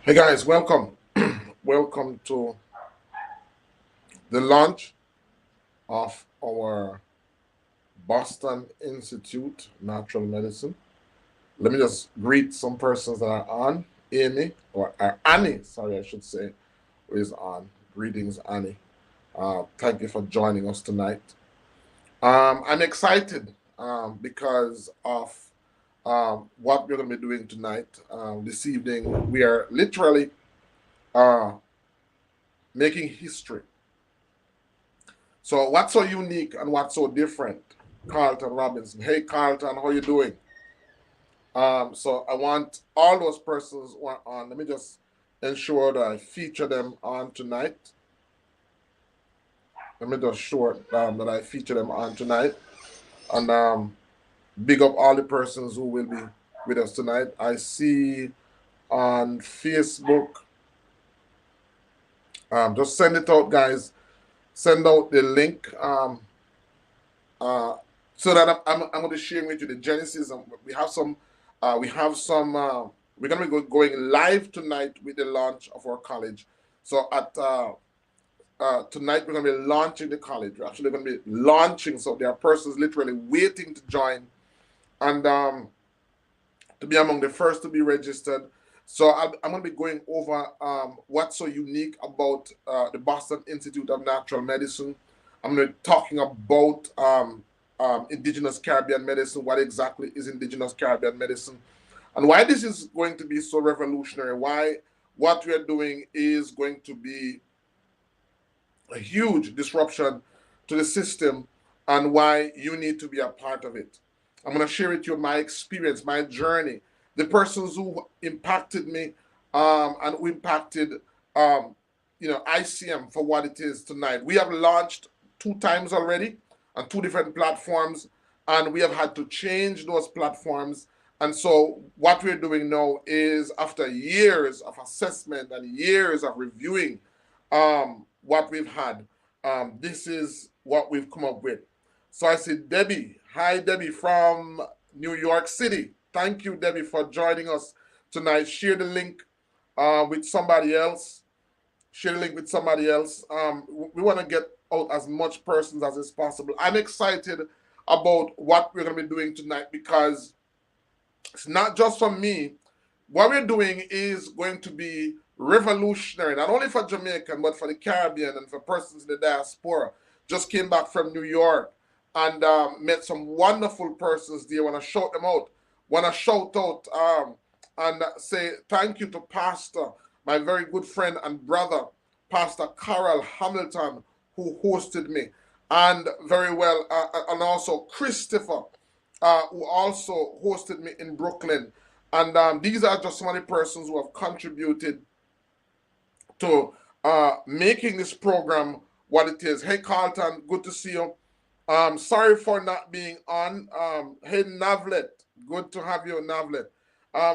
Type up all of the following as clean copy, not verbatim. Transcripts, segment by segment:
Hey guys, welcome. Welcome to the launch of our Boston Institute Natural Medicine. Let me just greet some persons that are on. Amy, or Annie, sorry, I should say, who is on. Greetings, Annie. Thank you for joining us tonight. I'm excited because of what we're going to be doing tonight. This evening, we are literally uh, making history. So what's so unique and what's so different? Carlton Robinson. Hey Carlton, how you doing? So I want all those persons who are on. Let me just ensure that I feature them on tonight. Let me just sure that I feature them on tonight. And big up all the persons who will be with us tonight. I see on Facebook. Just send it out, guys. Send out the link. Uh, so that I'm going to share with you the genesis. We have some, we're going to be going live tonight with the launch of our college. So at tonight we're going to be launching the college. We're actually going to be launching. So there are persons literally waiting to join and to be among the first to be registered. So I'm going to be going over what's so unique about the Boston Institute of Natural Medicine. I'm going to be talking about indigenous Caribbean medicine. What exactly is indigenous Caribbean medicine? And why this is going to be so revolutionary. Why what we are doing is going to be a huge disruption to the system and why you need to be a part of it. I'm going to share with you my experience, my journey, the persons who impacted me and who impacted, um, ICM for what it is tonight. We have launched 2 times already on 2 different platforms, and we have had to change those platforms. And so, what we're doing now is, after years of assessment and years of reviewing what we've had, this is what we've come up with. So I see Debbie. Hi, Debbie from New York City. Thank you, Debbie, for joining us tonight. Share the link with somebody else. Share the link with somebody else. We want to get out as much persons as is possible. I'm excited about what we're going to be doing tonight because it's not just for me. What we're doing is going to be revolutionary, not only for Jamaican, but for the Caribbean and for persons in the diaspora. Just came back from New York and met some wonderful persons there. Want to shout them out. Want to shout out and say thank you to Pastor, my very good friend and brother, Pastor Carol Hamilton, who hosted me, and very well, and also Christopher, who also hosted me in Brooklyn. And these are just some of the persons who have contributed to making this program what it is. Hey, Carlton, good to see you. Sorry for not being on. Hey, Navlet, good to have you, Navlet.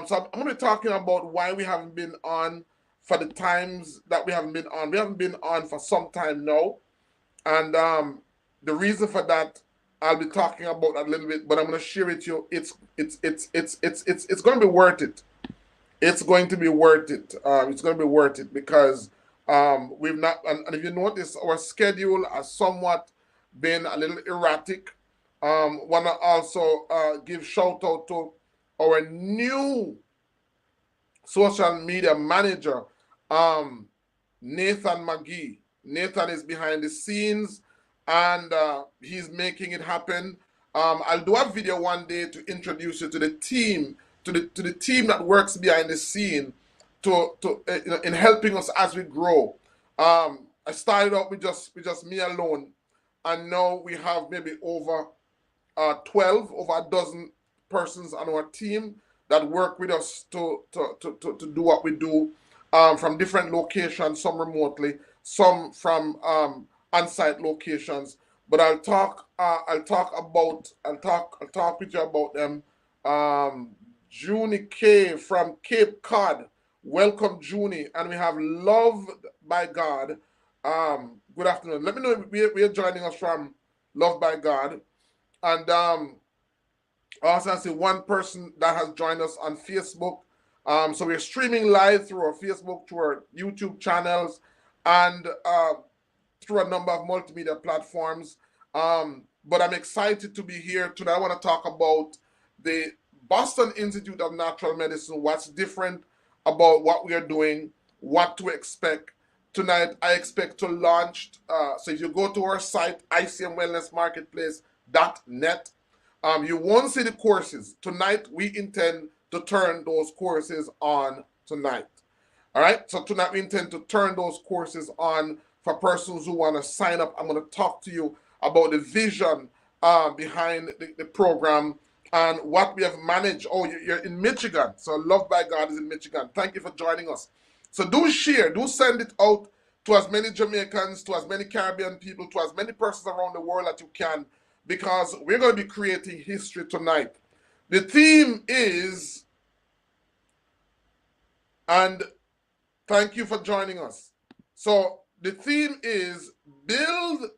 So I'm going to be talking about why we haven't been on for the times that we haven't been on. We haven't been on for some time now. And the reason for that I'll be talking about a little bit, but I'm going to share with you. It's going to be worth it. It's going to be worth it. It's going to be worth it because we've not. And if you notice, our schedule has somewhat been a little erratic. Want to also give shout out to our new social media manager, Nathan McGee. Nathan is behind the scenes and he's making it happen. I'll do a video one day to introduce you to the team, to the team that works behind the scene, in helping us as we grow. I started out with just me alone, and now we have maybe over 12, over a dozen persons on our team that work with us to do what we do from different locations, some remotely, some from on-site locations. But I'll talk with you about them. Junie K from Cape Cod. Welcome, Junie. And we have Loved by God. Good afternoon. Let me know if you're joining us from Loved by God. And also I see one person that has joined us on Facebook. So we're streaming live through our Facebook, through our YouTube channels, and through a number of multimedia platforms. But I'm excited to be here today. I want to talk about the Boston Institute of Natural Medicine, what's different about what we are doing, what to expect. Tonight, I expect to launch, so if you go to our site, icmwellnessmarketplace.net, you won't see the courses. Tonight, we intend to turn those courses on tonight. All right, so tonight we intend to turn those courses on for persons who want to sign up. I'm going to talk to you about the vision behind the program and what we have managed. Oh, you're in Michigan. So Love by God is in Michigan. Thank you for joining us. So do share, do send it out to as many Jamaicans, to as many Caribbean people, to as many persons around the world that you can, because we're going to be creating history tonight. The theme is, and thank you for joining us. So the theme is build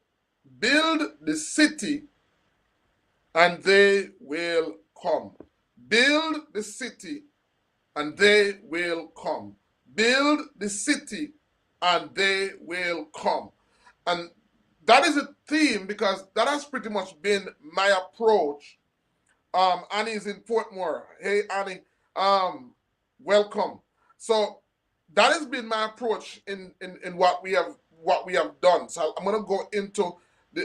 the city and they will come. Build the city and they will come. Build the city and they will come. And that is a theme because that has pretty much been my approach. Annie's in Portmore. Hey, Annie, welcome. So that has been my approach in what we have done. So I'm going to go into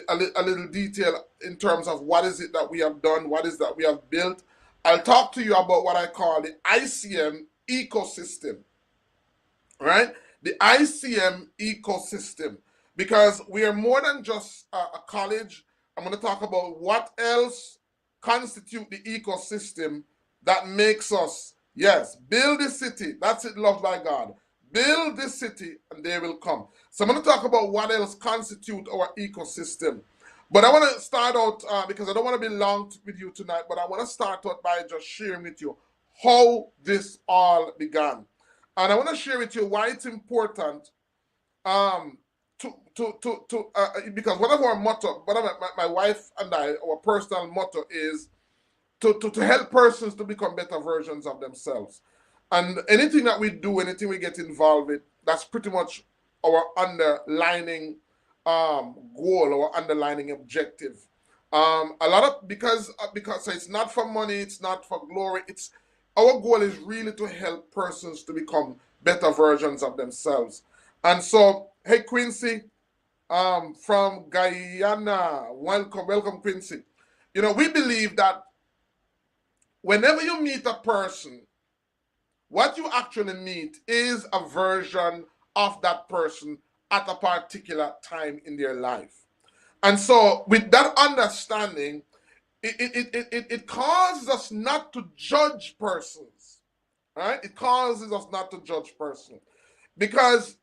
a little detail in terms of what is it that we have done, what is that we have built. I'll talk to you about what I call the ICM ecosystem, right? The ICM ecosystem, because we are more than just a college. I'm going to talk about what else constitute the ecosystem that makes us, yes, build the city. That's it, loved by God. Build this city and they will come. So I'm going to talk about what else constitute our ecosystem. But I want to start out, because I don't want to be long with you tonight, but I want to start out by just sharing with you how this all began. And I want to share with you why it's important because one of our motto, one of my wife and I, our personal motto is to help persons to become better versions of themselves. And anything that we do, anything we get involved with, that's pretty much our underlining goal, our underlining objective. A lot of because so it's not for money, it's not for glory. It's our goal is really to help persons to become better versions of themselves. And so, hey Quincy, from Guyana, welcome Quincy. You know, we believe that whenever you meet a person, what you actually meet is a version of that person at a particular time in their life. And so, with that understanding, it causes us not to judge persons, right? It causes us not to judge persons. Because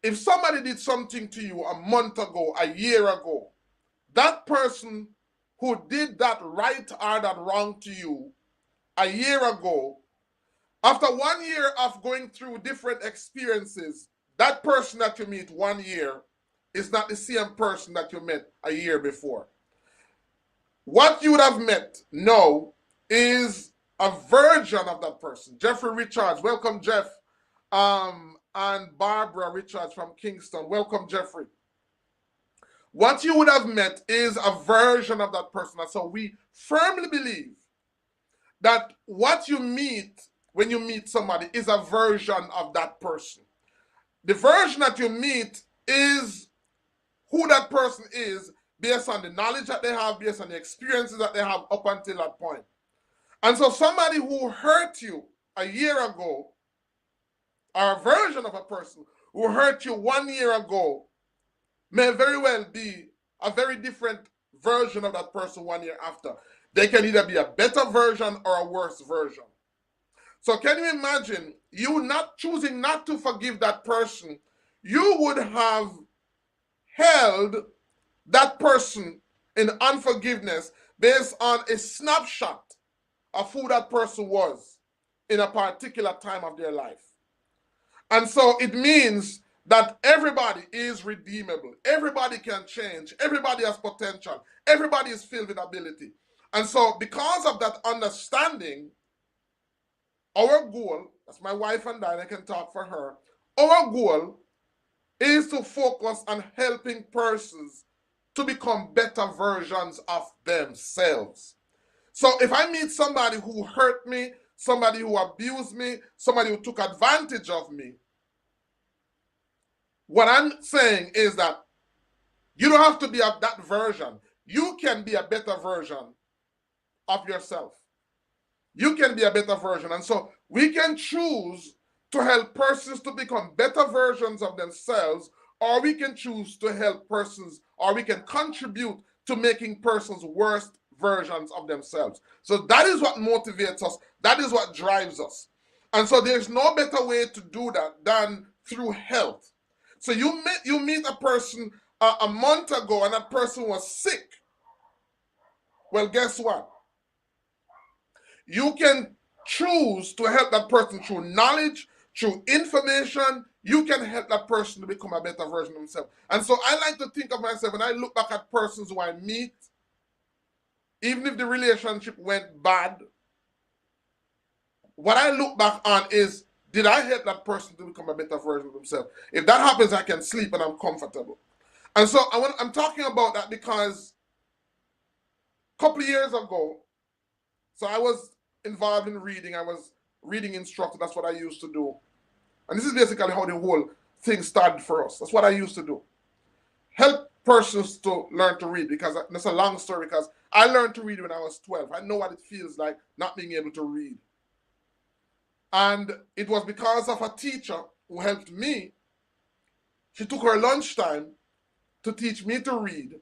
if somebody did something to you a month ago, a year ago, that person who did that right or that wrong to you a year ago, after 1 year of going through different experiences, that person that you meet 1 year is not the same person that you met a year before. What you would have met now is a version of that person. Jeffrey Richards, welcome Jeff. And Barbara Richards from Kingston, welcome Jeffrey. What you would have met is a version of that person. And so we firmly believe that what you meet when you meet somebody is a version of that person. The version that you meet is who that person is based on the knowledge that they have, based on the experiences that they have up until that point. And so somebody who hurt you a year ago, or a version of a person who hurt you 1 year ago, may very well be a very different version of that person 1 year after. They can either be a better version or a worse version. So can you imagine you not choosing not to forgive that person? You would have held that person in unforgiveness based on a snapshot of who that person was in a particular time of their life. And so it means that everybody is redeemable. Everybody can change. Everybody has potential. Everybody is filled with ability. And so because of that understanding, Our goal, that's my wife and I can talk for her, our goal is to focus on helping persons to become better versions of themselves. So if I meet somebody who hurt me, somebody who abused me, somebody who took advantage of me, what I'm saying is that you don't have to be of that version. You can be a better version of yourself. You can be a better version. And so we can choose to help persons to become better versions of themselves, or we can choose to help persons, or we can contribute to making persons worst versions of themselves. So that is what motivates us. That is what drives us. And so there's no better way to do that than through health. So you meet a person a month ago and that person was sick. Well, guess what? You can choose to help that person through knowledge, through information. You can help that person to become a better version of himself. And so I like to think of myself when I look back at persons who I meet, even if the relationship went bad, what I look back on is, did I help that person to become a better version of himself? If that happens, I can sleep and I'm comfortable. And so I'm talking about that because a couple of years ago, so I was involved in reading. I was reading instructor. That's what I used to do. And this is basically how the whole thing started for us. That's what I used to do. Help persons to learn to read, because that's a long story, because I learned to read when I was 12. I know what it feels like not being able to read. And it was because of a teacher who helped me. She took her lunchtime to teach me to read.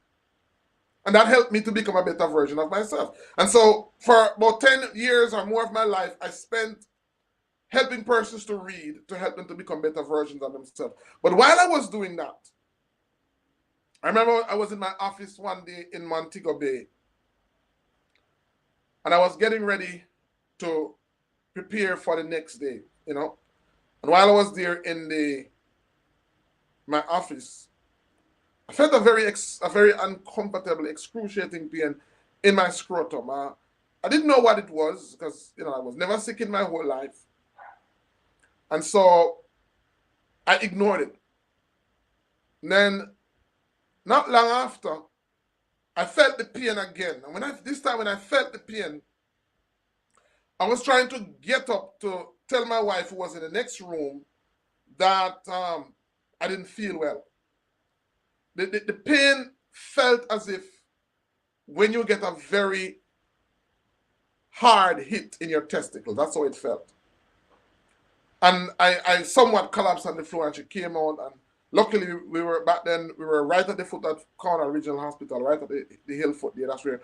And that helped me to become a better version of myself. And so for about 10 years or more of my life, I spent helping persons to read, to help them to become better versions of themselves. But while I was doing that, I remember I was in my office one day in Montego Bay, and I was getting ready to prepare for the next day, you know. And while I was there in my office, I felt a very uncomfortable, excruciating pain in my scrotum. I didn't know what it was because, you know, I was never sick in my whole life. And so I ignored it. And then, not long after, I felt the pain again. And this time when I felt the pain, I was trying to get up to tell my wife, who was in the next room, that I didn't feel well. The pain felt as if when you get a very hard hit in your testicle. That's how it felt. And I somewhat collapsed on the floor, and she came out, and luckily we were right at the foot of Cornell Regional Hospital, right at the hill foot there. That's where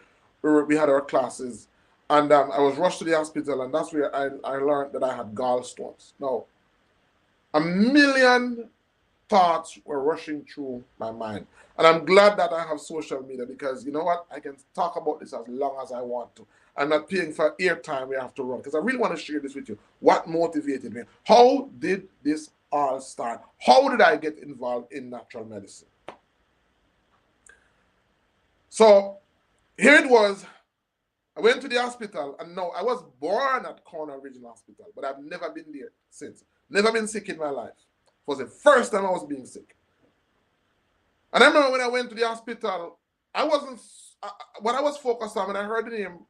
we had our classes. And I was rushed to the hospital, and that's where I learned that I had gallstones. Now, a million thoughts were rushing through my mind. And I'm glad that I have social media, because you know what? I can talk about this as long as I want to. I'm not paying for airtime we have to run, because I really want to share this with you. What motivated me? How did this all start? How did I get involved in natural medicine? So here it was. I went to the hospital, and no, I was born at Cornell Regional Hospital, but I've never been there since. Never been sick in my life. It was the first time I was being sick. And I remember when I went to the hospital, what I was focused on when I heard the name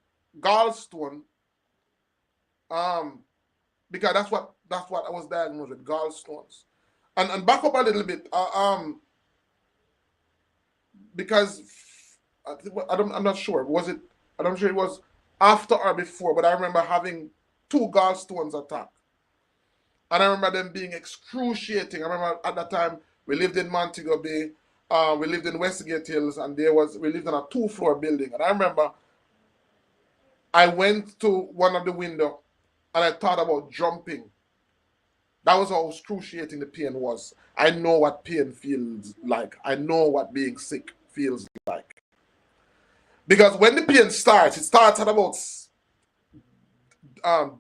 gallstone, because that's what I was diagnosed with, gallstones. And back up a little bit, because I'm not sure. I'm sure it was after or before, but I remember having 2 gallstones attack. And I remember them being excruciating. I remember at that time we lived in Montego Bay, we lived in Westgate Hills, and we lived in a 2-floor building. And I remember I went to one of the windows and I thought about jumping. That was how excruciating the pain was. I know what pain feels like. I know what being sick feels like. Because when the pain starts, it starts at about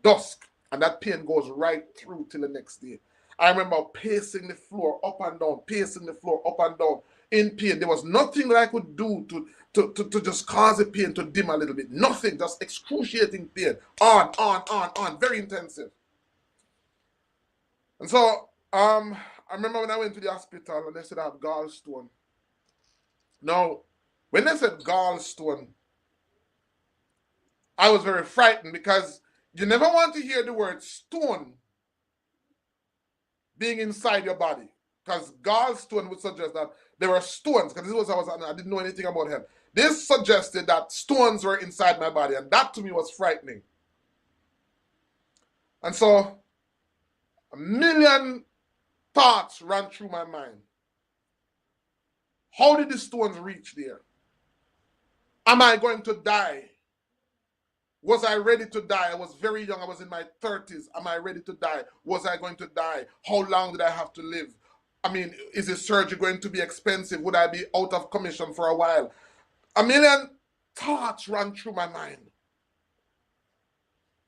dusk, and that pain goes right through till the next day. I remember pacing the floor up and down, pacing the floor up and down in pain. There was nothing that I could do to just cause the pain to dim a little bit. Nothing, just excruciating pain. On, very intensive. And so I remember when I went to the hospital and they said I have gallstone. Now, when they said gallstone, I was very frightened because you never want to hear the word stone being inside your body. Because gallstone would suggest that there were stones, because this was I didn't know anything about health. This suggested that stones were inside my body, and that to me was frightening. And so a million thoughts ran through my mind. How did the stones reach there? Am I going to die? Was I ready to die? I was very young. I was in my 30s. Am I ready to die? Was I going to die? How long did I have to live? I mean, is the surgery going to be expensive? Would I be out of commission for a while? A million thoughts ran through my mind.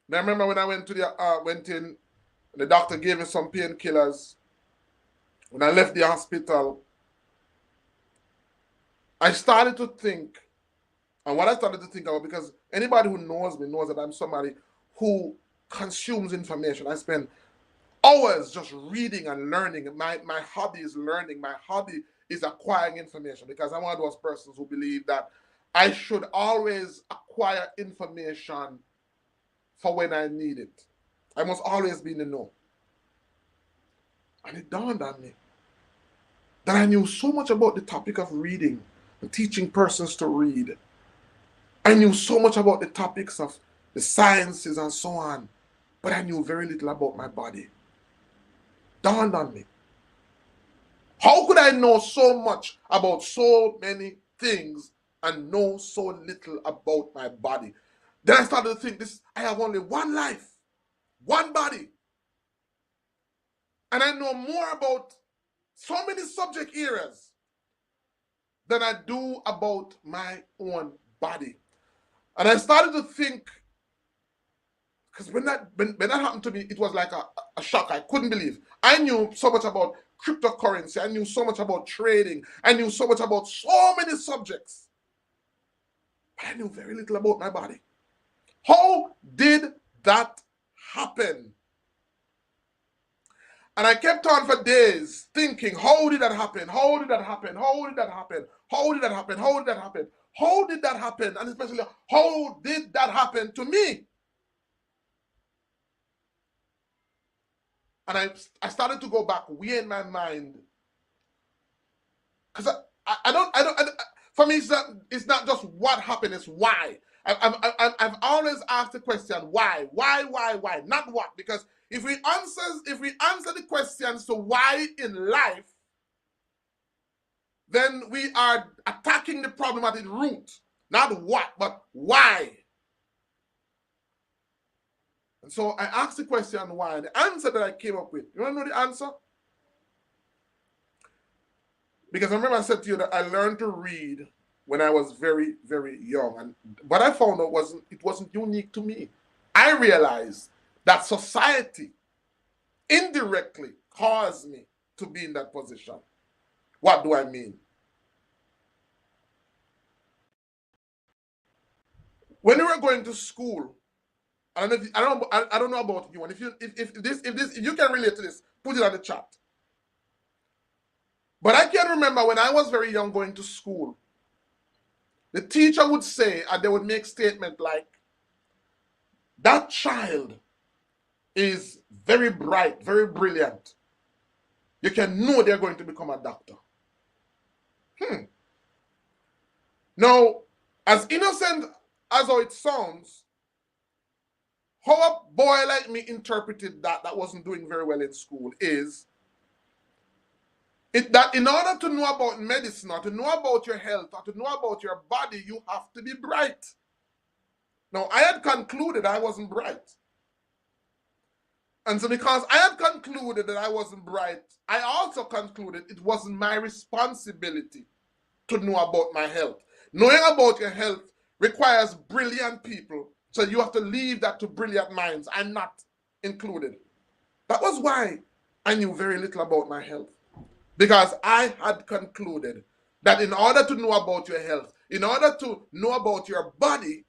And I remember when I went in, the doctor gave me some painkillers. When I left the hospital, I started to think, and what I started to think about, because anybody who knows me knows that I'm somebody who consumes information. I spend hours just reading and learning. My hobby is learning. My hobby is acquiring information, because I'm one of those persons who believe that I should always acquire information for when I need it. I must always be in the know. And it dawned on me that I knew so much about the topic of reading and teaching persons to read. I knew so much about the topics of the sciences and so on, but I knew very little about my body. Dawned on me. How could I know so much about so many things and know so little about my body? Then I started to think, I have only one life, one body. And I know more about so many subject areas than I do about my own body. And I started to think, because when that happened to me, it was like a shock. I couldn't believe. I knew so much about cryptocurrency. I knew so much about trading. I knew so much about so many subjects. But I knew very little about my body. How did that happen? And I kept on for days thinking, how did that happen? How did that happen? How did that happen? How did that happen? How did that happen? How did that happen? And especially, how did that happen to me? And I started to go back way in my mind, because I don't. For me, it's not just what happened; it's why. I've always asked the question why, not what. Because if we answer the questions to why in life, then we are attacking the problem at its root, not what, but why. And so I asked the question why. The answer that I came up with, you want to know the answer? Because I remember I said to you that I learned to read when I was very, very young. And what I found out it wasn't unique to me. I realized that society indirectly caused me to be in that position. What do I mean? When we were going to school, I don't know about you, and if you can relate to this, put it on the chat. But I can remember when I was very young going to school, the teacher would say, and they would make statement like, that child is very bright, very brilliant. You can know they're going to become a doctor. Now, as innocent as how it sounds, how a boy like me interpreted that wasn't doing very well in school is that in order to know about medicine or to know about your health or to know about your body, you have to be bright. Now, I had concluded I wasn't bright. And so because I had concluded that I wasn't bright, I also concluded it wasn't my responsibility to know about my health. Knowing about your health requires brilliant people, so you have to leave that to brilliant minds. I'm not included. That was why I knew very little about my health. Because I had concluded that in order to know about your health, in order to know about your body,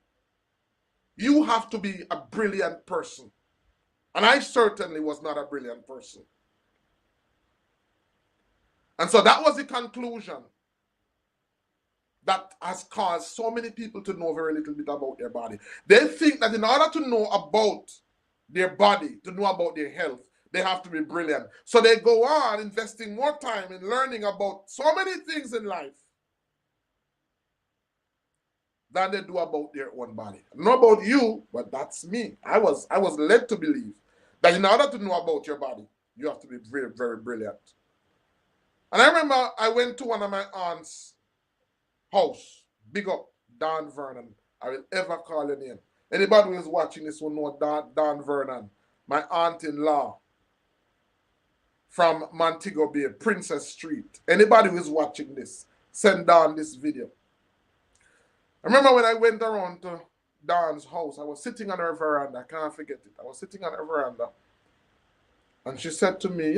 you have to be a brilliant person. And I certainly was not a brilliant person. And so that was the conclusion that has caused so many people to know very little bit about their body. They think that in order to know about their body, to know about their health, they have to be brilliant. So they go on investing more time in learning about so many things in life than they do about their own body. Not about you, but that's me. I was led to believe that in order to know about your body, you have to be very, very brilliant. And I remember I went to one of my aunt's house. Big up Don Vernon. I will ever call your name. Anybody who is watching this will know Don Vernon, my aunt-in-law from Montego Bay, Princess Street. Anybody who is watching this, send Don this video. I remember when I went around to Don's house, I was sitting on her veranda. I can't forget it. I was sitting on her veranda. And she said to me,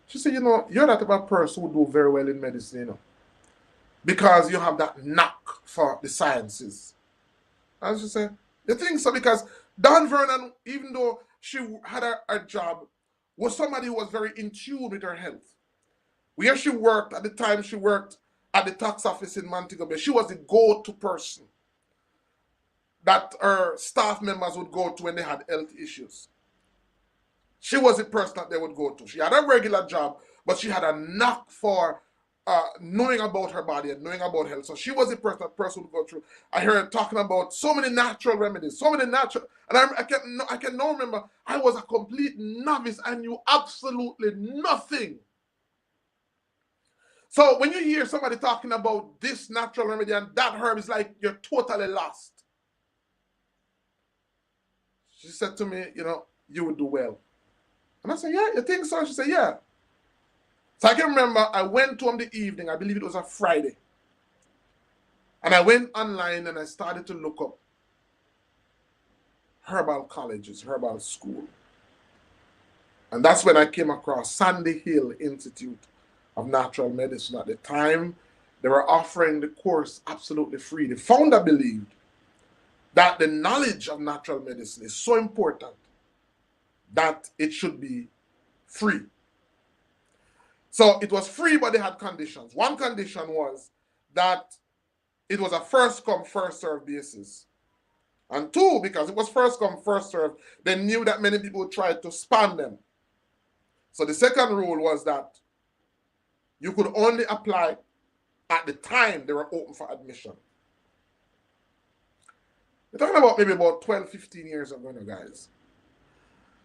she said, you're that type of person who do very well in medicine, because you have that knack for the sciences. And she said, you think so? Because Don Vernon, even though she had her job, was somebody who was very in tune with her health. Where she worked, at the time she worked at the tax office in Montego Bay, she was the go-to person that her staff members would go to when they had health issues. She was the person that they would go to. She had a regular job, but she had a knack for knowing about her body and knowing about health. So she was the person that person would go through. I heard her talking about so many natural remedies, so many natural, and I can now remember I was a complete novice. I knew absolutely nothing. So when you hear somebody talking about this natural remedy and that herb, is like you're totally lost. She said to me, you would do well. And I said, yeah, you think so? She said, yeah. So I can remember I went to the evening, I believe it was a Friday. And I went online and I started to look up herbal colleges, herbal school. And that's when I came across Sandy Hill Institute of Natural Medicine. At the time, they were offering the course absolutely free. The founder believed that the knowledge of natural medicine is so important that it should be free. So it was free, but they had conditions. One condition was that it was a first come, first served basis. And two, because it was first come, first served, they knew that many people would try to spam them. So the second rule was that you could only apply at the time they were open for admission. We're talking about maybe about 12, 15 years ago, guys.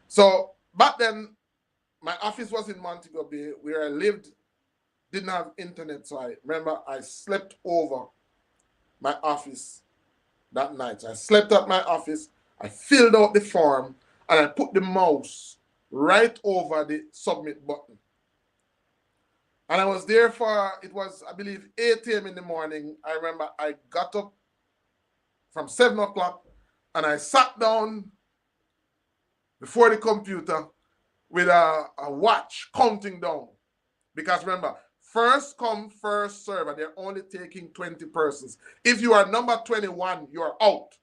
So back then, my office was in Montego Bay, where I lived, didn't have internet. So I remember I slept over my office that night. So I slept at my office, I filled out the form, and I put the mouse right over the submit button. And I was there for, it was, I believe, 8 a.m. in the morning. I remember I got up from 7 o'clock and I sat down before the computer with a watch counting down. Because remember, first come, first serve, and they're only taking 20 persons. If you are number 21, you're out.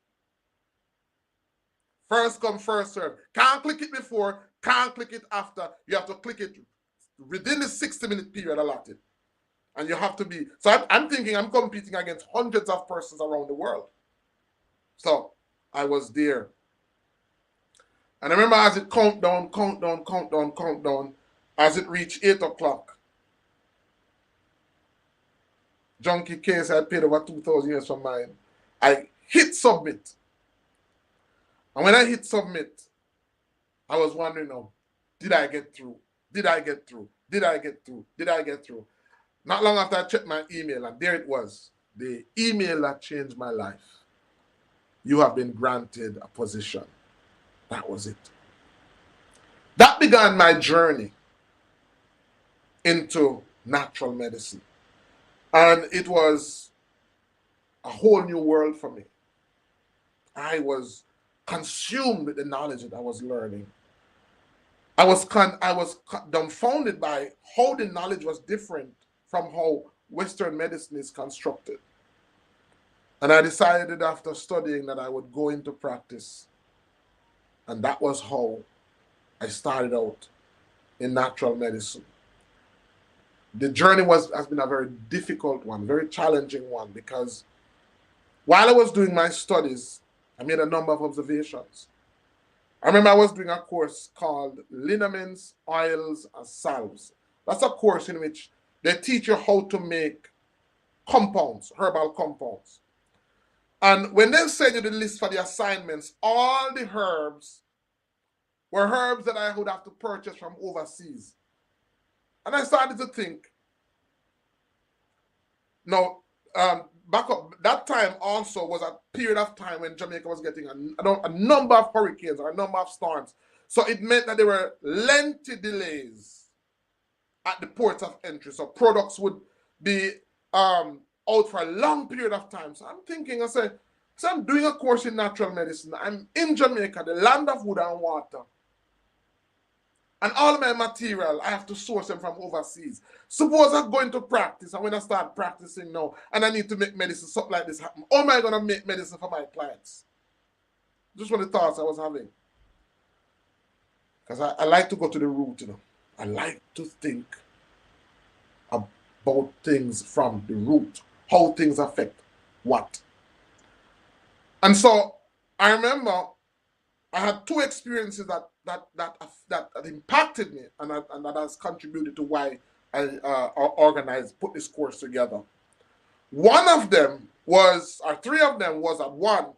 First come, first serve. Can't click it before, can't click it after. You have to click it within the 60-minute period allotted. And you have to be, so I'm thinking I'm competing against hundreds of persons around the world. So I was there. And I remember as it count down, as it reached 8 o'clock, Junkie case, I paid over 2,000 years for mine. I hit submit. And when I hit submit, I was wondering, did I get through? Did I get through? Did I get through? Did I get through? Not long after I checked my email, and there it was. The email that changed my life. You have been granted a position. That was it. That began my journey into natural medicine. And it was a whole new world for me. I was consumed with the knowledge that I was learning. I was dumbfounded by how the knowledge was different from how Western medicine is constructed. And I decided after studying that I would go into practice. And that was how I started out in natural medicine. The journey has been a very difficult one, very challenging one, because while I was doing my studies, I made a number of observations. I remember I was doing a course called Liniments, Oils, and Salves. That's a course in which they teach you how to make compounds, herbal compounds. And when they send you the list for the assignments, all the herbs were herbs that I would have to purchase from overseas. And I started to think, no, back up, that time also was a period of time when Jamaica was getting a number of hurricanes or a number of storms. So it meant that there were lengthy delays at the ports of entry. So products would be out for a long period of time. So I'm thinking, I said, so I'm doing a course in natural medicine. I'm in Jamaica, the land of wood and water. And all my material, I have to source them from overseas. Suppose I'm going to practice, and when I start practicing now, and I need to make medicine, something like this happen, how am I going to make medicine for my clients? Just one of the thoughts I was having. Because I like to go to the root, you know. I like to think about things from the root, how things affect what. And so I remember I had two experiences that impacted me, and that has contributed to why I put this course together. One of them was, or three of them was at one.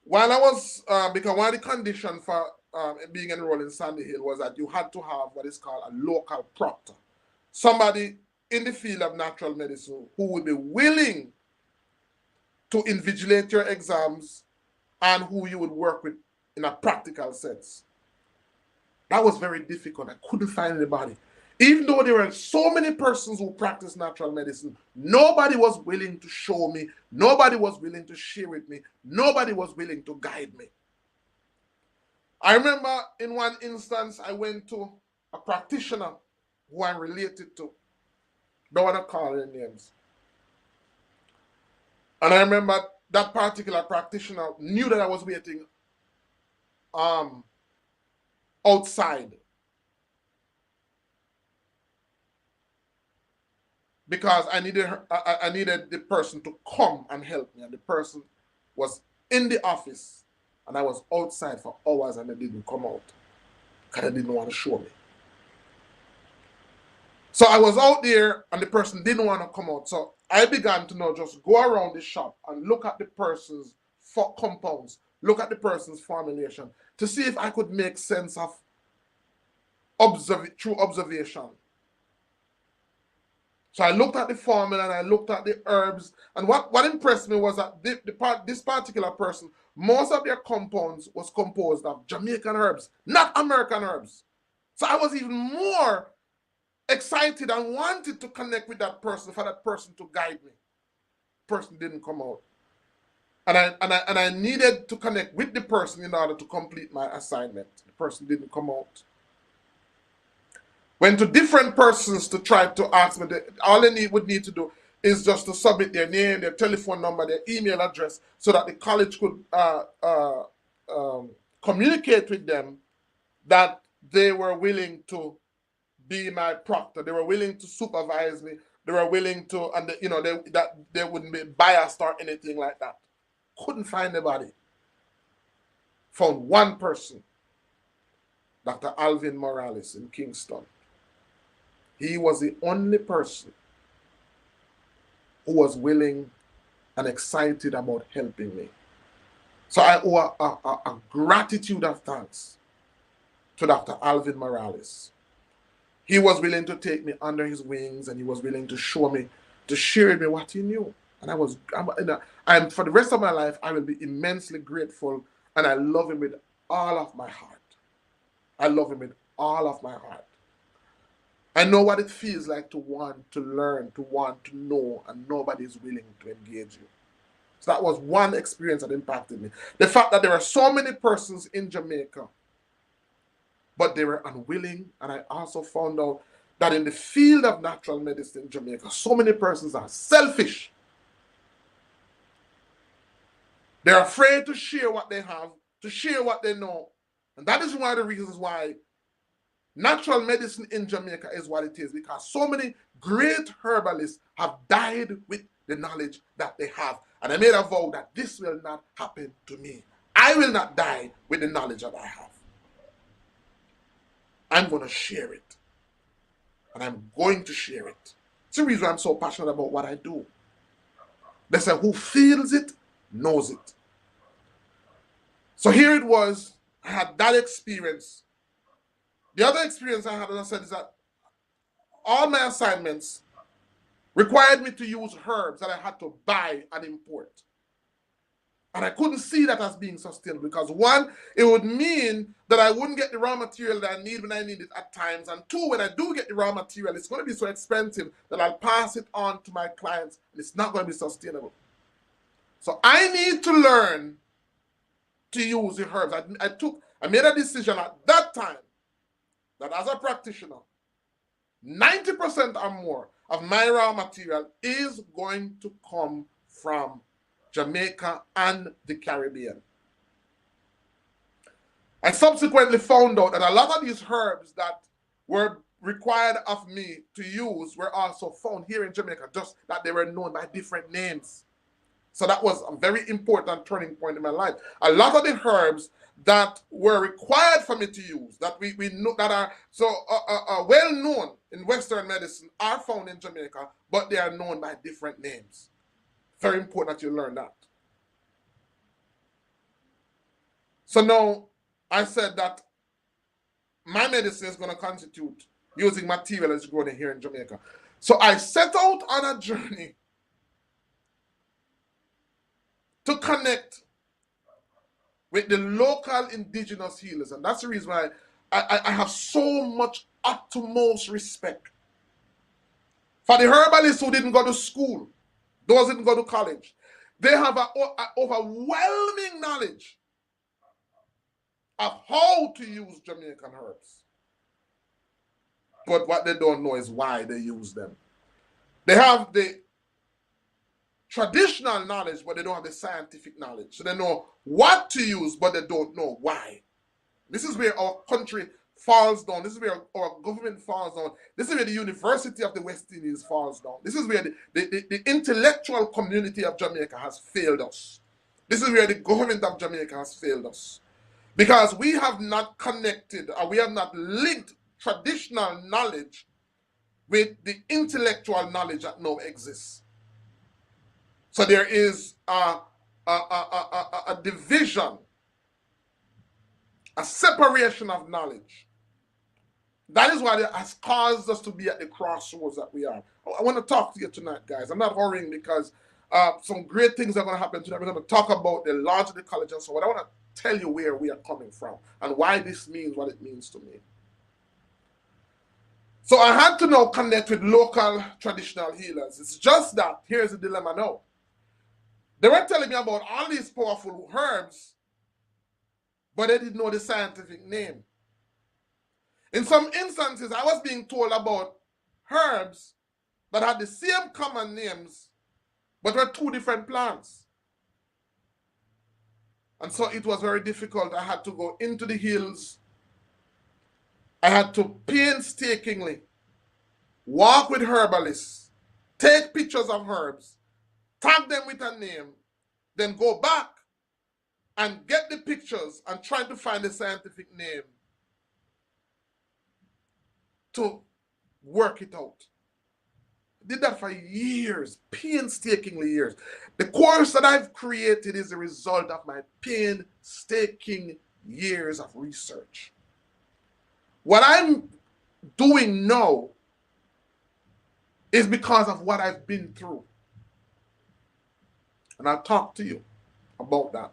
While I was, because one of the conditions for being enrolled in Sandy Hill was that you had to have what is called a local proctor, somebody in the field of natural medicine who would be willing to invigilate your exams and who you would work with in a practical sense. That was very difficult. I couldn't find anybody. Even though there were so many persons who practice natural medicine, nobody was willing to show me, nobody was willing to share with me, nobody was willing to guide me. I remember in one instance, I went to a practitioner who I'm related to. Don't want to call their names. And I remember that particular practitioner knew that I was waiting outside because I needed the person to come and help me, and the person was in the office, and I was outside for hours and they didn't come out because they didn't want to show me. So I was out there and the person didn't want to come out. So I began to now just go around the shop and look at the person's compounds, look at the person's formulation to see if I could make sense of through observation. So I looked at the formula and I looked at the herbs, and what impressed me was that this particular person, most of their compounds was composed of Jamaican herbs, not American herbs. So I was even more excited and wanted to connect with that person, for that person to guide me. The person didn't come out. And I needed to connect with the person in order to complete my assignment. The person didn't come out. Went to different persons to try to ask me. All they would need to do is just to submit their name, their telephone number, their email address, so that the college could communicate with them that they were willing to be my proctor. They were willing to supervise me. They were willing to, and that they wouldn't be biased or anything like that. Couldn't find anybody. Found one person, Dr. Alvin Morales in Kingston. He was the only person who was willing and excited about helping me. So I owe a gratitude of thanks to Dr. Alvin Morales. He was willing to take me under his wings, and he was willing to show me, to share with me what he knew. And I'm for the rest of my life, I will be immensely grateful, and I love him with all of my heart. I love him with all of my heart. I know what it feels like to want to learn, to want to know, and nobody is willing to engage you. So that was one experience that impacted me. The fact that there are so many persons in Jamaica, but they were unwilling. And I also found out that in the field of natural medicine in Jamaica, so many persons are selfish. They're afraid to share what they have, to share what they know. And that is one of the reasons why natural medicine in Jamaica is what it is because so many great herbalists have died with the knowledge that they have. And I made a vow that this will not happen to me. I will not die with the knowledge that I have. I'm going to share it. And I'm going to share it. It's the reason I'm so passionate about what I do. They say who feels it, knows it. So here it was. I had that experience. The other experience I had, as I said, is that all my assignments required me to use herbs that I had to buy and import. And I couldn't see that as being sustainable because one, it would mean that I wouldn't get the raw material that I need when I need it at times. And two, when I do get the raw material, it's going to be so expensive that I'll pass it on to my clients and it's not going to be sustainable. So I need to learn to use the herbs. I made a decision at that time that as a practitioner, 90% or more of my raw material is going to come from Jamaica and the Caribbean. I subsequently found out that a lot of these herbs that were required of me to use were also found here in Jamaica, just that they were known by different names. So that was a very important turning point in my life. A lot of the herbs that were required for me to use, that we know that are so well known in Western medicine, are found in Jamaica, but they are known by different names. Very important that you learn that. So now I said that my medicine is going to constitute using material that's grown here in Jamaica. So I set out on a journey to connect with the local indigenous healers. And that's the reason why I have so much utmost respect for the herbalists who didn't go to school, those who didn't go to college. They have an overwhelming knowledge of how to use Jamaican herbs. But what they don't know is why they use them. They have the traditional knowledge, but they don't have the scientific knowledge. So they know what to use, but they don't know why. This is where our country falls down. This is where our government falls down. This is where the University of the West Indies falls down. This is where the intellectual community of Jamaica has failed us. This is where the government of Jamaica has failed us. Because we have not connected, or we have not linked traditional knowledge with the intellectual knowledge that now exists. So there is a division, a separation of knowledge. That is what has caused us to be at the crossroads that we are. I want to talk to you tonight, guys. I'm not hurrying because some great things are going to happen tonight. We're going to talk about the launch of the college and so on. I want to tell you where we are coming from and why this means what it means to me. So I had to now connect with local traditional healers. It's just that, here's the dilemma now. They were telling me about all these powerful herbs, but they didn't know the scientific name. In some instances, I was being told about herbs that had the same common names, but were two different plants. And so it was very difficult. I had to go into the hills. I had to painstakingly walk with herbalists, take pictures of herbs, tag them with a name, then go back and get the pictures and try to find the scientific name to work it out. I did that for years, painstakingly years. The course that I've created is the result of my painstaking years of research. What I'm doing now is because of what I've been through. And I'll talk to you about that.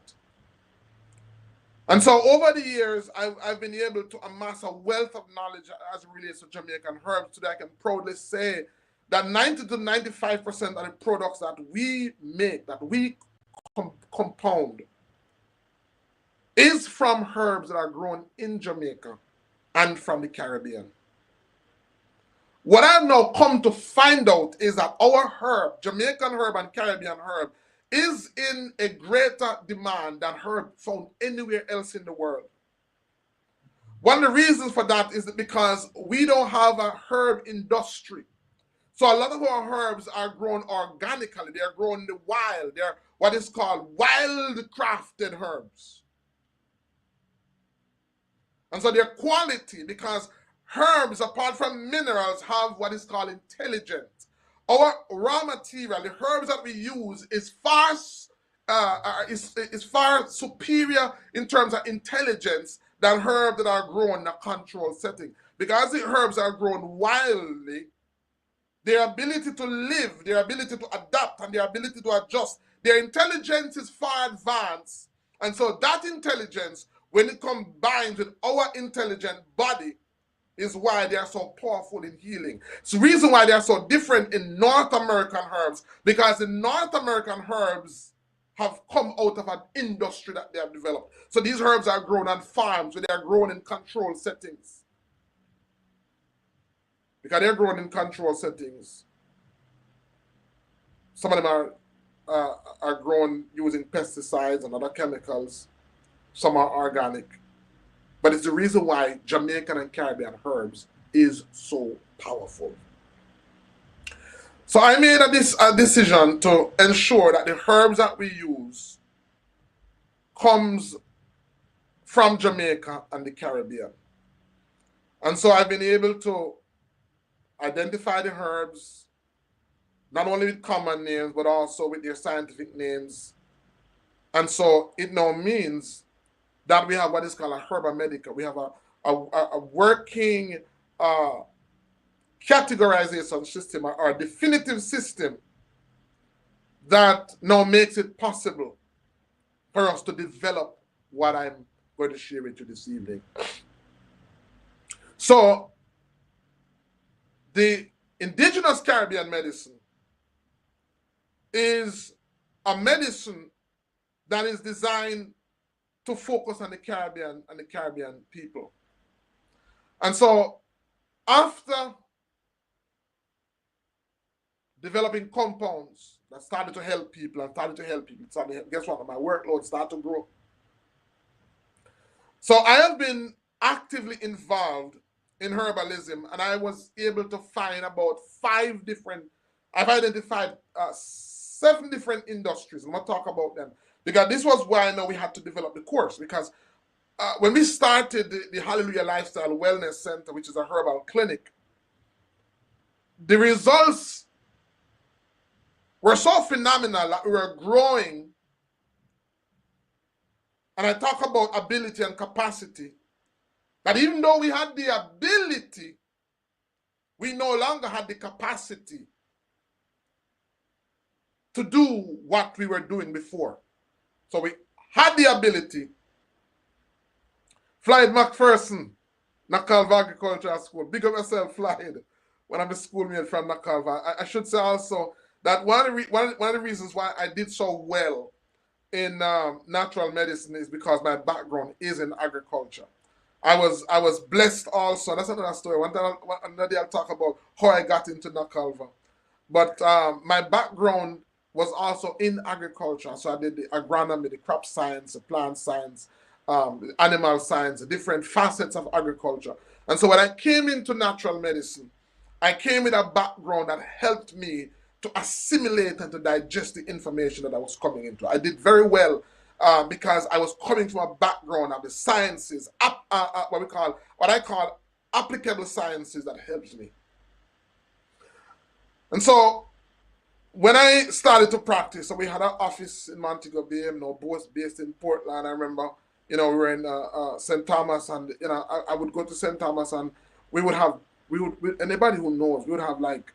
And so over the years, I've been able to amass a wealth of knowledge as it relates to Jamaican herbs. Today I can proudly say that 90 to 95% of the products that we make, that we compound, is from herbs that are grown in Jamaica and from the Caribbean. What I've now come to find out is that our herb, Jamaican herb and Caribbean herb, is in a greater demand than herb found anywhere else in the world. One of the reasons for that is that because we don't have a herb industry. So a lot of our herbs are grown organically. They are grown in the wild. They're what is called wild crafted herbs. And so their quality, because herbs, apart from minerals, have what is called intelligence. Our raw material, the herbs that we use, is far superior in terms of intelligence than herbs that are grown in a controlled setting. Because the herbs are grown wildly, their ability to live, their ability to adapt, and their ability to adjust, their intelligence is far advanced. And so that intelligence, when it combines with our intelligent body, is why they are so powerful in healing. It's the reason why they are so different in North American herbs, because the North American herbs have come out of an industry that they have developed. So these herbs are grown on farms, where they are grown in controlled settings. Because they're grown in controlled settings. Some of them are grown using pesticides and other chemicals. Some are organic. But it's the reason why Jamaican and Caribbean herbs is so powerful. So I made a decision to ensure that the herbs that we use comes from Jamaica and the Caribbean. And so I've been able to identify the herbs, not only with common names, but also with their scientific names. And so it now means that we have what is called a herbal. We have a working categorization system, or a definitive system that now makes it possible for us to develop what I'm going to share with you this evening. So, the indigenous Caribbean medicine is a medicine that is designed to focus on the Caribbean and the Caribbean people. And so, after developing compounds that started to help people, guess what? My workload started to grow. So I have been actively involved in herbalism, and I was able to find about I've identified 7 different industries. I'm going to talk about them, because this was why I know we had to develop the course. Because when we started the Hallelujah Lifestyle Wellness Center, which is a herbal clinic, the results were so phenomenal that we were growing. And I talk about ability and capacity, that even though we had the ability, we no longer had the capacity to do what we were doing before. So we had the ability. Floyd McPherson, Nakalva Agricultural School. Big up yourself, Floyd, when I'm a schoolmate from Nakalva. I should say also that one of the reasons why I did so well in natural medicine is because my background is in agriculture. I was blessed also. That's another story. Another day I'll talk about how I got into Nakalva. But my background was also in agriculture. So I did the agronomy, the crop science, the plant science, animal science, the different facets of agriculture. And so when I came into natural medicine, I came with a background that helped me to assimilate and to digest the information that I was coming into. I did very well because I was coming from a background of the sciences, what I call applicable sciences, that helped me. And so when I started to practice, so we had an office in Montego Bay, both based in Portland. I remember, we were in St. Thomas, and I would go to St. Thomas, and anybody who knows, we would have like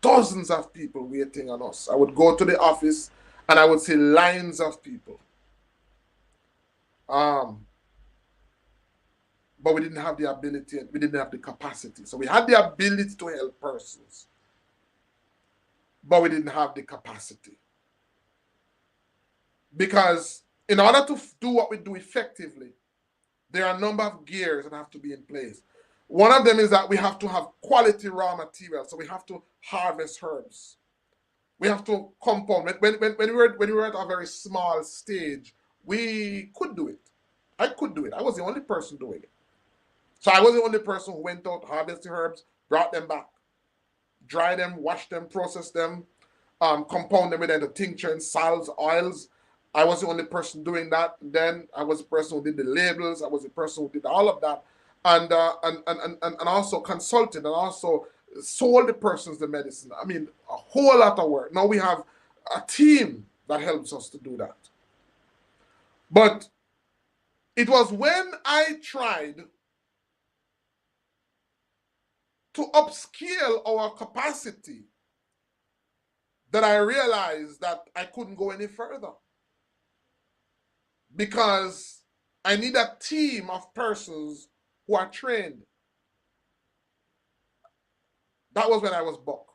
dozens of people waiting on us. I would go to the office and I would see lines of people. But we didn't have the ability, we didn't have the capacity. So we had the ability to help persons, but we didn't have the capacity. Because in order to do what we do effectively, there are a number of gears that have to be in place. One of them is that we have to have quality raw material. So we have to harvest herbs. We have to compound. When we were at a very small stage, we could do it. I could do it. I was the only person doing it. So I was the only person who went out, harvested herbs, brought them back, dry them, wash them, process them, compound them into tincture and salves, oils. I was the only person doing that. Then I was the person who did the labels. I was the person who did all of that, and also consulted and also sold the persons the medicine. I mean, a whole lot of work. Now we have a team that helps us to do that. But it was when I tried to upscale our capacity that I realized that I couldn't go any further, because I need a team of persons who are trained. That was when I was buck.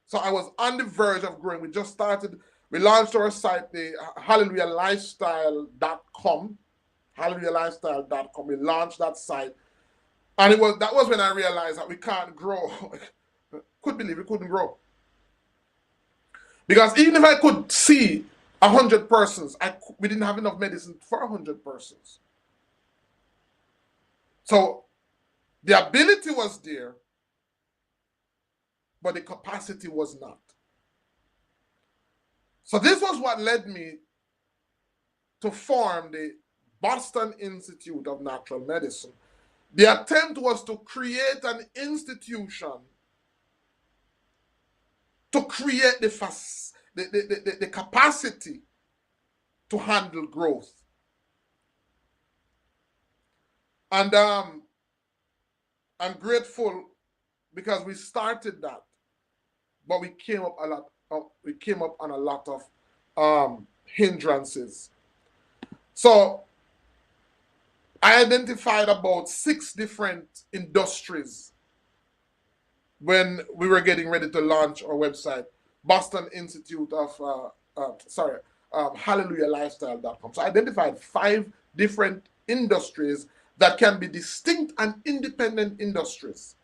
So I was on the verge of growing. We just started, we launched our site, the HallelujahLifestyle.com. HallelujahLifestyle.com. We launched that site. And that was when I realized that we can't grow. Couldn't believe we couldn't grow. Because even if I could see 100 persons, we didn't have enough medicine for 100 persons. So the ability was there, but the capacity was not. So this was what led me to form the Boston Institute of Natural Medicine. The attempt was to create an institution to create the capacity to handle growth. And I'm grateful because we started that, but we came up on a lot of hindrances. So I identified about 6 different industries when we were getting ready to launch our website, Boston Institute of, HallelujahLifestyle.com. So I identified 5 different industries that can be distinct and independent industries.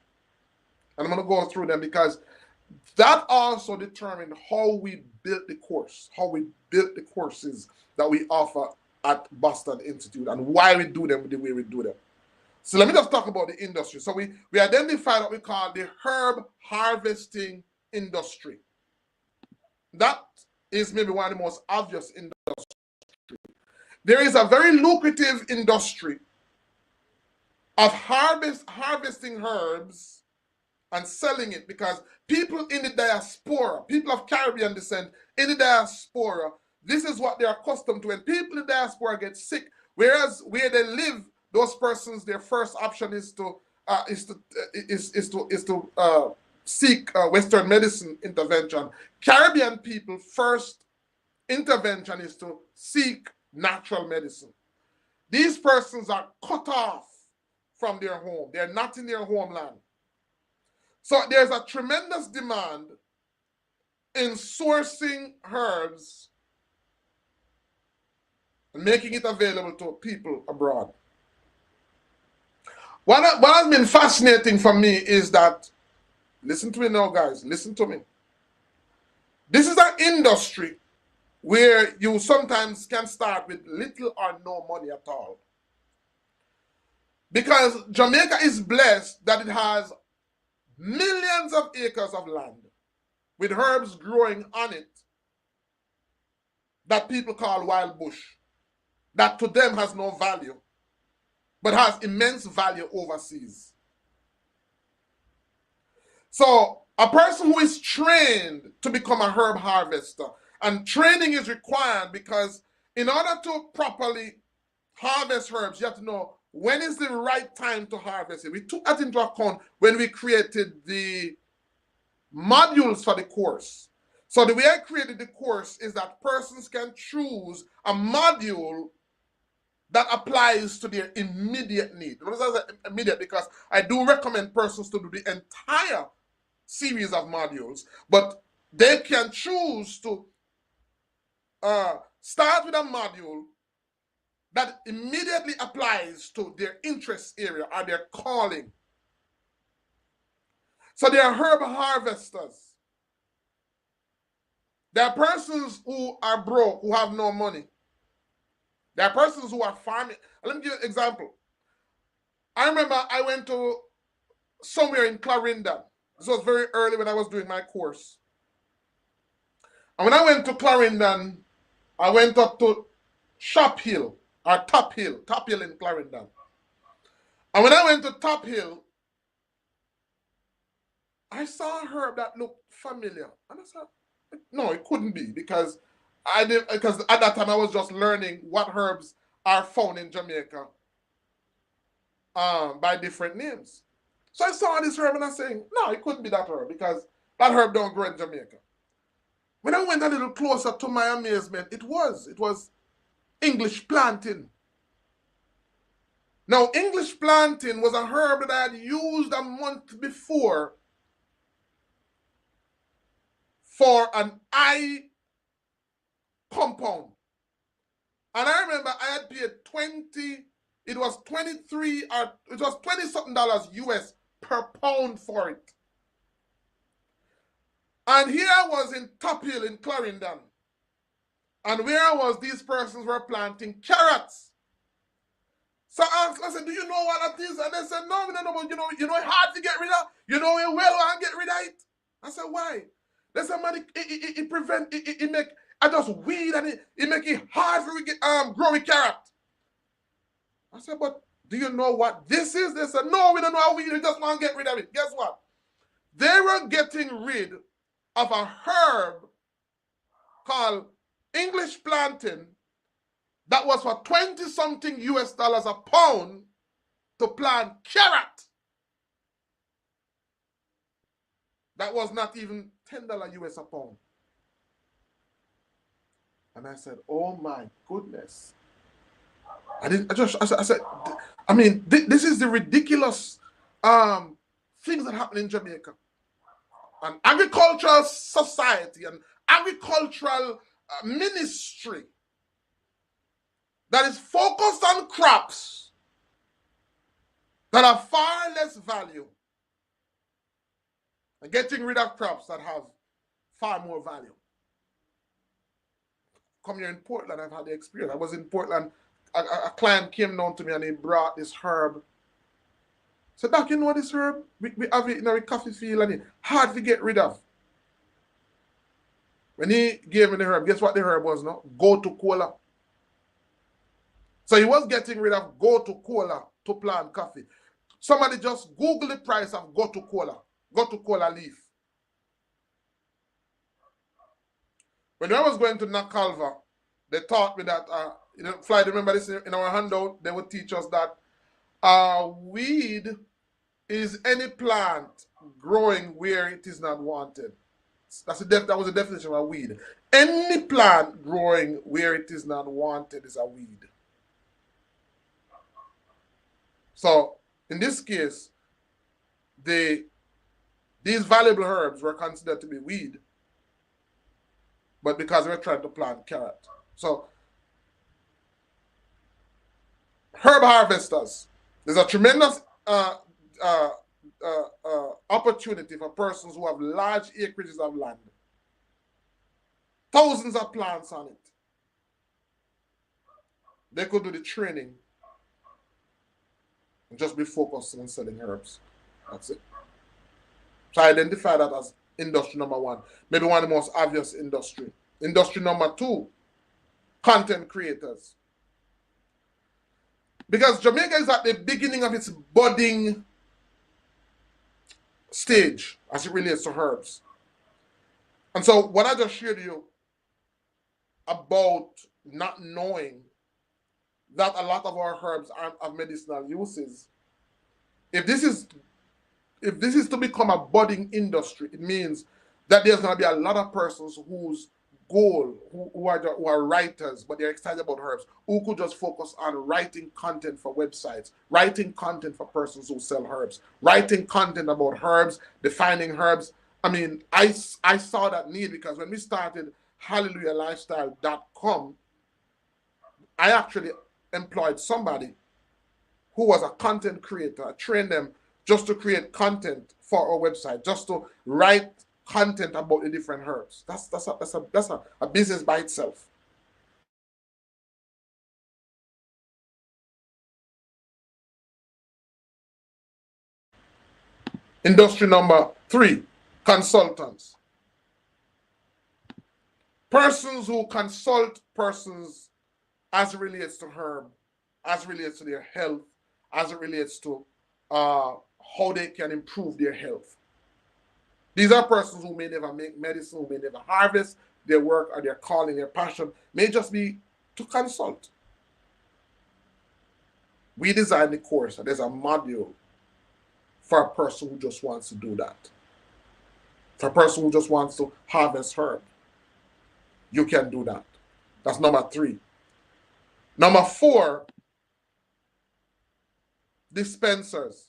And I'm going to go through them because that also determined how we built the course, how we built the courses that we offer at Boston Institute and why we do them the way we do them. So let me just talk about the industry. So we identified what we call the herb harvesting industry. That is maybe one of the most obvious industries. There is a very lucrative industry of harvesting herbs and selling it, because people in the diaspora, people of Caribbean descent in the diaspora, this is what they're accustomed to. When people in the diaspora get sick, whereas where they live, those persons, their first option is to seek Western medicine intervention. Caribbean people first intervention is to seek natural medicine. These persons are cut off from their home. They're not in their homeland. So there's a tremendous demand in sourcing herbs and making it available to people abroad. What has been fascinating for me is that, listen to me now, guys, listen to me. This is an industry where you sometimes can start with little or no money at all. Because Jamaica is blessed that it has millions of acres of land with herbs growing on it that people call wild bush, that to them has no value, but has immense value overseas. So a person who is trained to become a herb harvester, and training is required because in order to properly harvest herbs, you have to know when is the right time to harvest it. We took that into account when we created the modules for the course. So the way I created the course is that persons can choose a module that applies to their immediate need. What does that say immediate? Because I do recommend persons to do the entire series of modules, but they can choose to start with a module that immediately applies to their interest area or their calling. So they are herb harvesters. There are persons who are broke, who have no money. There are persons who are farming. Let me give you an example. I remember I went to somewhere in Clarendon. This was very early when I was doing my course. And when I went to Clarendon, I went up to Top Hill in Clarendon. And when I went to Top Hill, I saw a herb that looked familiar. And I said, no, it couldn't be because because at that time I was just learning what herbs are found in Jamaica by different names. So I saw this herb and I saying, no, it couldn't be that herb because that herb don't grow in Jamaica. When I went a little closer, to my amazement, it was English plantain. Now, English plantain was a herb that I had used a month before for an eye compound. And I remember I had paid it was 23 or it was 20 something dollars US per pound for it. And here I was in Top Hill in Clarendon. And where I was, these persons were planting carrots. So I asked, I said, do you know what that is? And they said, no, we don't know, but you know it's hard to get rid of. You know it well and get rid of it. I said, why? They said, man, it make I just weed and it make it hard for we get grow a carrot. I said, but do you know what this is? They said, no, we don't know how we just want to get rid of it. Guess what? They were getting rid of a herb called English plantain that was for 20 something US dollars a pound to plant carrot. That was not even $10 US a pound. And I said, oh my goodness. I said, I mean, this is the ridiculous things that happen in Jamaica. An agricultural society, an agricultural ministry that is focused on crops that have far less value and getting rid of crops that have far more value. Come here in Portland, I've had the experience. I was in Portland, a client came down to me and he brought this herb. I said, Doc, you know this herb? We have it in our coffee field and it's hard to get rid of. When he gave me the herb, guess what the herb was now? Go to cola. So he was getting rid of go to cola to plant coffee. Somebody just Google the price of go to cola leaf. When I was going to Nakalva, they taught me that, Fly, remember this in our handout, they would teach us that weed is any plant growing where it is not wanted. That was the definition of a weed. Any plant growing where it is not wanted is a weed. So, in this case, these valuable herbs were considered to be weed, but because we were trying to plant carrot. So, herb harvesters, there's a tremendous opportunity for persons who have large acreages of land, thousands of plants on it. They could do the training and just be focused on selling herbs. That's it. So I identify that as industry number one, maybe one of the most obvious industry. Industry number two, content creators. Because Jamaica is at the beginning of its budding stage as it relates to herbs. And so what I just shared you about not knowing that a lot of our herbs aren't of medicinal uses, if this is to become a budding industry, it means that there's going to be a lot of persons whose goal, who are writers, but they're excited about herbs, who could just focus on writing content for websites, writing content for persons who sell herbs, writing content about herbs, defining herbs. I mean, I saw that need because when we started HallelujahLifestyle.com, I actually employed somebody who was a content creator. I trained them just to create content for our website, just to write content about the different herbs. That's a business by itself. Industry number 3, consultants. Persons who consult persons as it relates to herb, as it relates to their health, as it relates to how they can improve their health. These are persons who may never make medicine, who may never harvest. Their work or their calling, their passion may just be to consult. We designed the course, and there's a module for a person who just wants to do that. For a person who just wants to harvest herb, you can do that. That's number 3. Number 4, dispensers.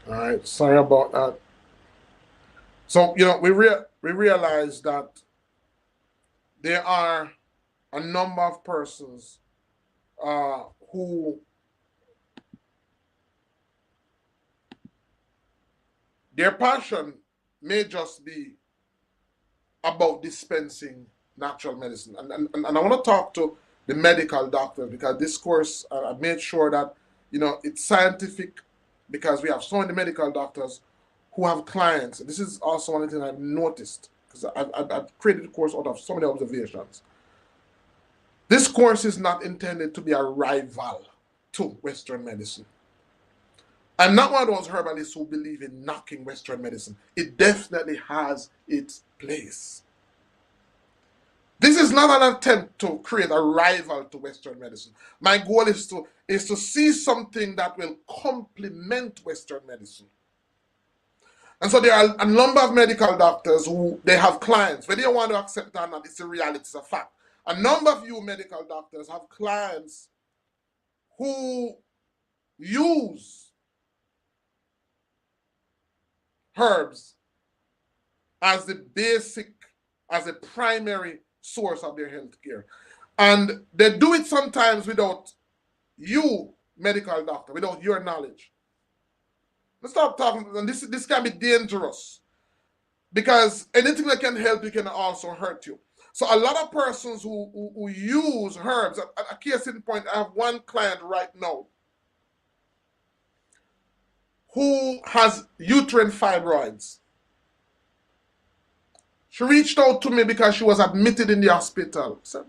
All right, sorry about that. So, we realize that there are a number of persons who their passion may just be about dispensing natural medicine. And I want to talk to the medical doctors, because this course, I made sure that, it's scientific, because we have so many medical doctors who have clients. This is also one thing I've noticed, because I've created a course out of so many observations. This course is not intended to be a rival to Western medicine. I'm not one of those herbalists who believe in knocking Western medicine. It definitely has its place. This is not an attempt to create a rival to Western medicine. My goal is to see something that will complement Western medicine. And so there are a number of medical doctors who they have clients. Whether you want to accept it or not, it's a reality, it's a fact. A number of you medical doctors have clients who use herbs as the basic, as a primary source of their health care. And they do it sometimes without you, medical doctor, without your knowledge. Let's stop talking, and this can be dangerous, because anything that can help you can also hurt you. So a lot of persons who use herbs, at a case in point, I have one client right now who has uterine fibroids. She reached out to me because she was admitted in the hospital. So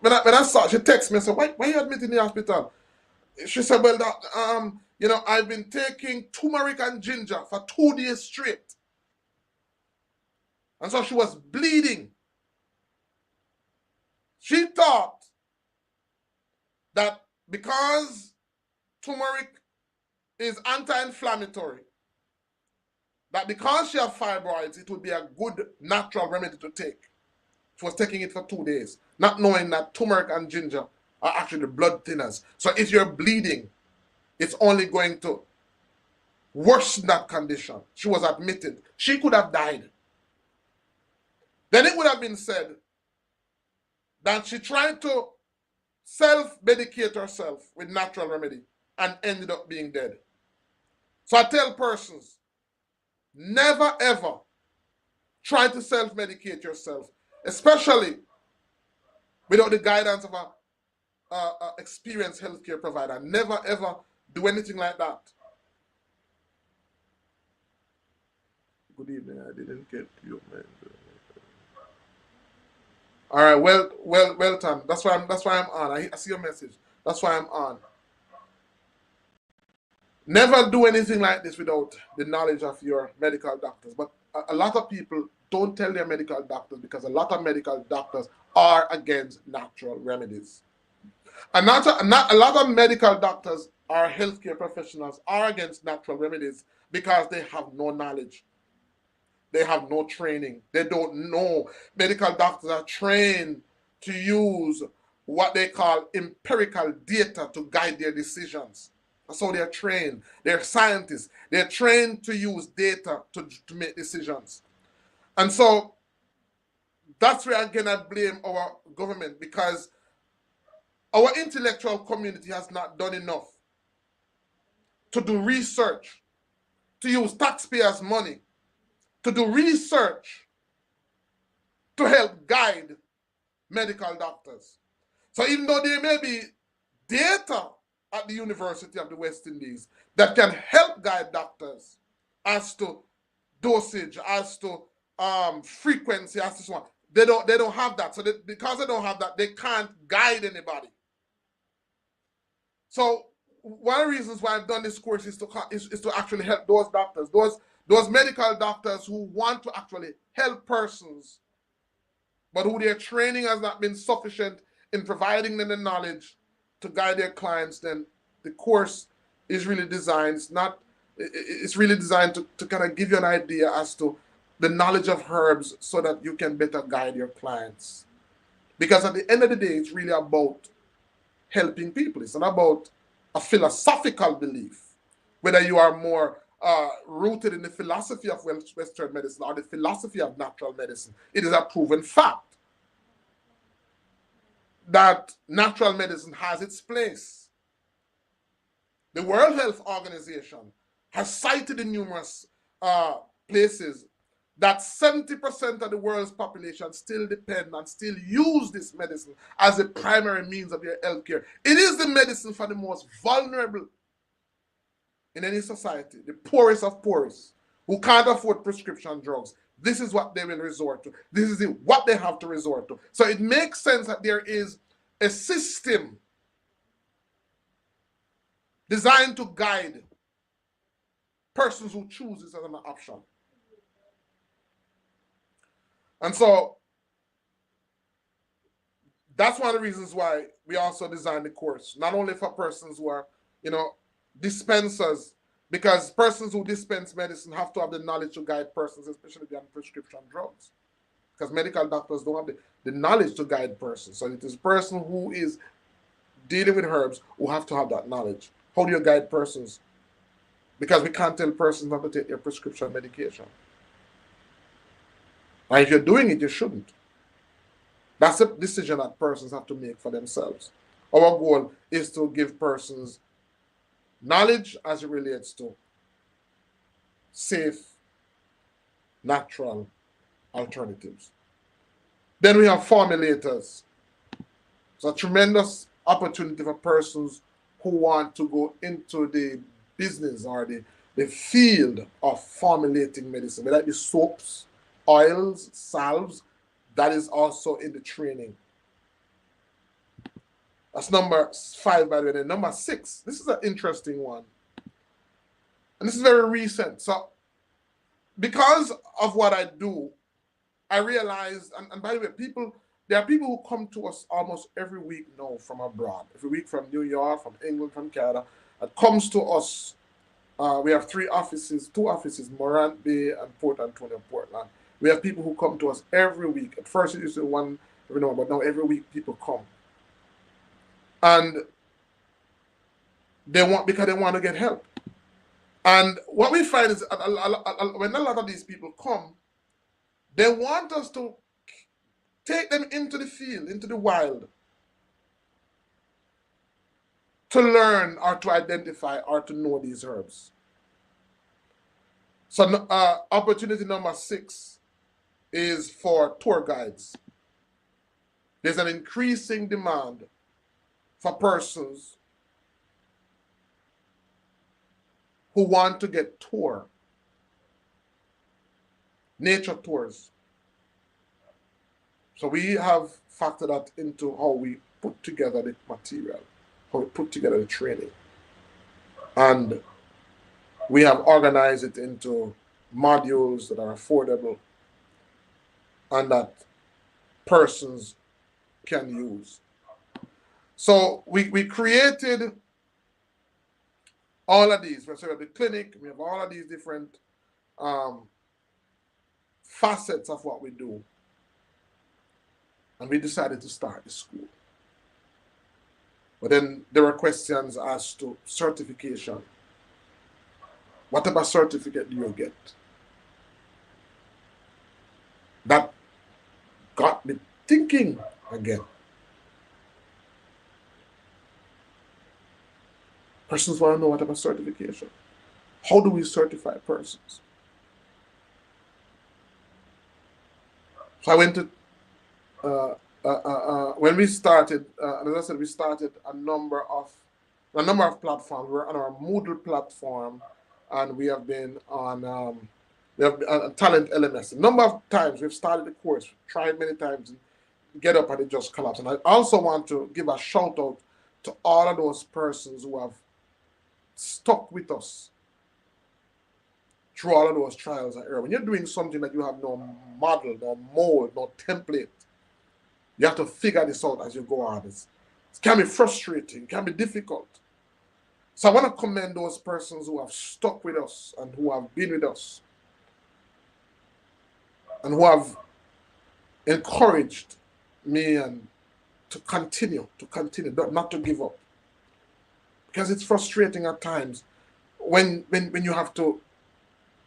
when I saw, she texted me and said, why are you admitted in the hospital? She said, well, I've been taking turmeric and ginger for 2 days straight. And so she was bleeding. She thought that because turmeric is anti-inflammatory, that because she had fibroids, it would be a good natural remedy to take. She was taking it for 2 days, not knowing that turmeric and ginger are actually blood thinners. So if you're bleeding, it's only going to worsen that condition. She was admitted. She could have died. Then it would have been said that she tried to self-medicate herself with natural remedy and ended up being dead. So I tell persons, never ever try to self-medicate yourself, especially without the guidance of a experienced healthcare provider. Never ever do anything like that. Good evening. I didn't get you, man. All right. Well, Tom. That's why I'm on. I see your message. That's why I'm on. Never do anything like this without the knowledge of your medical doctors. But a lot of people don't tell their medical doctors, because a lot of medical doctors are against natural remedies. And not a lot of medical doctors or healthcare professionals are against natural remedies because they have no knowledge. they have no training. They don't know. Medical doctors are trained to use what they call empirical data to guide their decisions. That's how they're trained. They're scientists. They're trained to use data to make decisions. And so that's where again I blame our government, because our intellectual community has not done enough to do research, to use taxpayers' money, to do research to help guide medical doctors. So even though there may be data at the University of the West Indies that can help guide doctors as to dosage, as to frequency, as to so on, they don't have that. So because they don't have that, they can't guide anybody. So one of the reasons why I've done this course is to actually help those doctors, those medical doctors who want to actually help persons, but who their training has not been sufficient in providing them the knowledge to guide their clients. Then the course is really designed. It's really designed to kind of give you an idea as to the knowledge of herbs so that you can better guide your clients. Because at the end of the day, it's really about helping people. It's not about a philosophical belief, whether you are more rooted in the philosophy of Western medicine or the philosophy of natural medicine. It is a proven fact that natural medicine has its place. The World Health Organization has cited in numerous places that 70% of the world's population still depend and still use this medicine as a primary means of their health care. It is the medicine for the most vulnerable in any society, the poorest of poorest, who can't afford prescription drugs. This is what they will resort to. This is what they have to resort to. So it makes sense that there is a system designed to guide persons who choose this as an option. And so that's one of the reasons why we also designed the course, not only for persons who are, dispensers, because persons who dispense medicine have to have the knowledge to guide persons, especially on prescription drugs, because medical doctors don't have the knowledge to guide persons. So it is a person who is dealing with herbs who have to have that knowledge. How do you guide persons? Because we can't tell persons not to take their prescription medication. And if you're doing it, you shouldn't. That's a decision that persons have to make for themselves. Our goal is to give persons knowledge as it relates to safe, natural alternatives. Then we have formulators. It's a tremendous opportunity for persons who want to go into the business or the field of formulating medicine, whether it be soaps, oils, salves. That is also in the training. That's number 5, by the way. Then number 6, this is an interesting one. And this is very recent. So because of what I do, I realized, and by the way, there are people who come to us almost every week now from abroad, every week from New York, from England, from Canada, that comes to us. We have 2 offices, Morant Bay and Port Antonio, Portland. We have people who come to us every week. At first it used to be one every now, but now every week people come. And because they want to get help. And what we find is when a lot of these people come, they want us to take them into the field, into the wild, to learn or to identify or to know these herbs. So opportunity number 6 is for tour guides. There's an increasing demand for persons who want to get nature tours. So we have factored that into how we put together the material, how we put together the training. And we have organized it into modules that are affordable and that persons can use. So we created all of these. So we have the clinic, we have all of these different facets of what we do. And we decided to start the school. But then there were questions as to certification. What type of certificate do you get? That got me thinking again. Persons want to know what type of certification. How do we certify persons? So I went to, when we started, as I said, we started a number of platforms. We're on our Moodle platform, and we have been on Talent LMS. A number of times we've started the course, tried many times, and get up and it just collapsed. And I also want to give a shout out to all of those persons who have stuck with us through all of those trials and errors. When you're doing something that you have no model, no mold, no template, you have to figure this out as you go on. It can be frustrating, it can be difficult. So I want to commend those persons who have stuck with us and who have been with us and who have encouraged me and to continue, not to give up. Because it's frustrating at times when you have to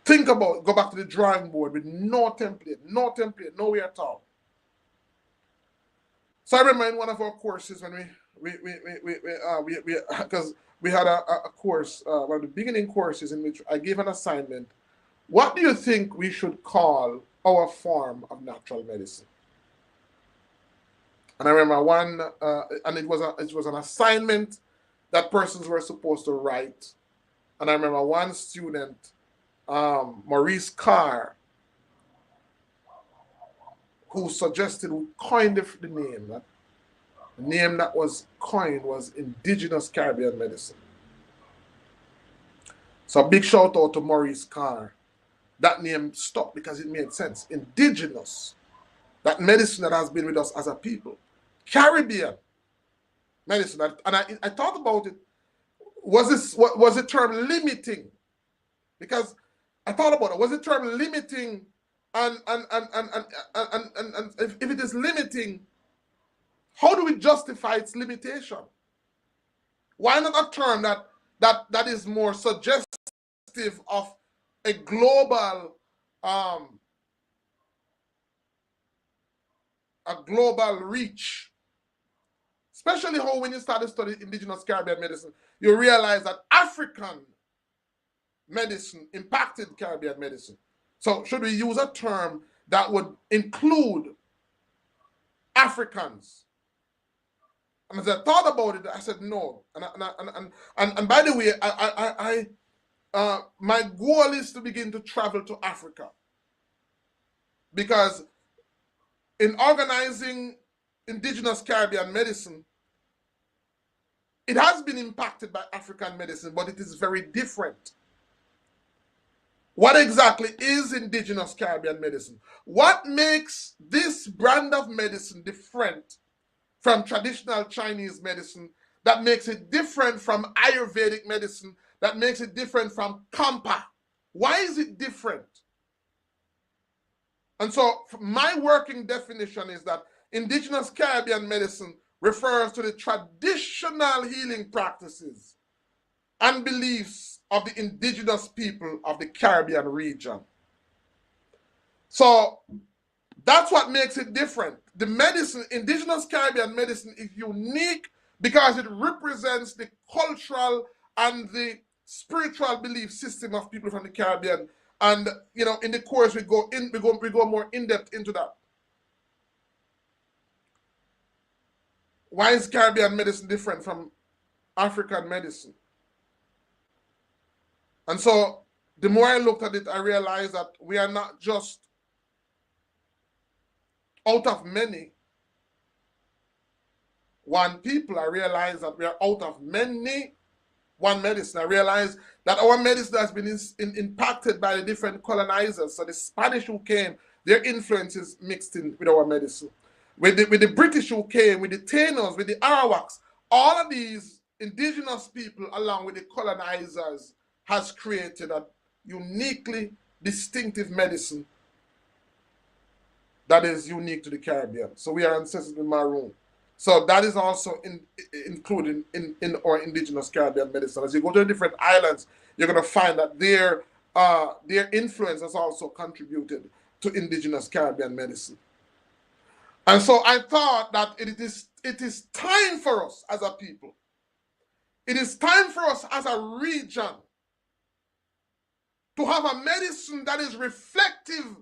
go back to the drawing board with no template, nowhere at all. So I remember in one of our courses when because we had a course, one of the beginning courses in which I gave an assignment. What do you think we should call our form of natural medicine? And I remember one, and it was an assignment that persons were supposed to write. And I remember one student, Maurice Carr, who suggested we coin the name. The name that was coined was indigenous Caribbean medicine. So a big shout out to Maurice Carr. That name stuck because it made sense. Indigenous, that medicine that has been with us as a people. Caribbean medicine. And I thought about it. Was the term limiting? Because I thought about it. Was the term limiting? And if it is limiting, how do we justify its limitation? Why not a term that is more suggestive of a global reach? Especially how when you start to study indigenous Caribbean medicine, you realize that African medicine impacted Caribbean medicine. So should we use a term that would include Africans? And as I thought about it, I said no. And by the way, my goal is to begin to travel to Africa, because in organizing indigenous Caribbean medicine, it has been impacted by African medicine, but it is very different. What exactly is indigenous Caribbean medicine? What makes this brand of medicine different from traditional Chinese medicine, that makes it different from Ayurvedic medicine, that makes it different from Kampa? Why is it different? And so my working definition is that indigenous Caribbean medicine refers to the traditional healing practices and beliefs of the indigenous people of the Caribbean region. So that's what makes it different. The medicine, indigenous Caribbean medicine, is unique because it represents the cultural and the spiritual belief system of people from the Caribbean. And in the course we go more in depth into that. Why is Caribbean medicine different from African medicine? And so the more I looked at it, I realized that we are not just out of many one people. I realized that we are out of many one medicine. I realized that our medicine has been impacted by the different colonizers. So the Spanish who came, their influences mixed in with our medicine. With the British who came, with the Tainos, with the Arawaks, all of these indigenous people, along with the colonizers, has created a uniquely distinctive medicine that is unique to the Caribbean. So we are ancestral maroon. So that is also included in our indigenous Caribbean medicine. As you go to the different islands, you're going to find that their influence has also contributed to indigenous Caribbean medicine. And so I thought that it is time for us as a people. It is time for us as a region to have a medicine that is reflective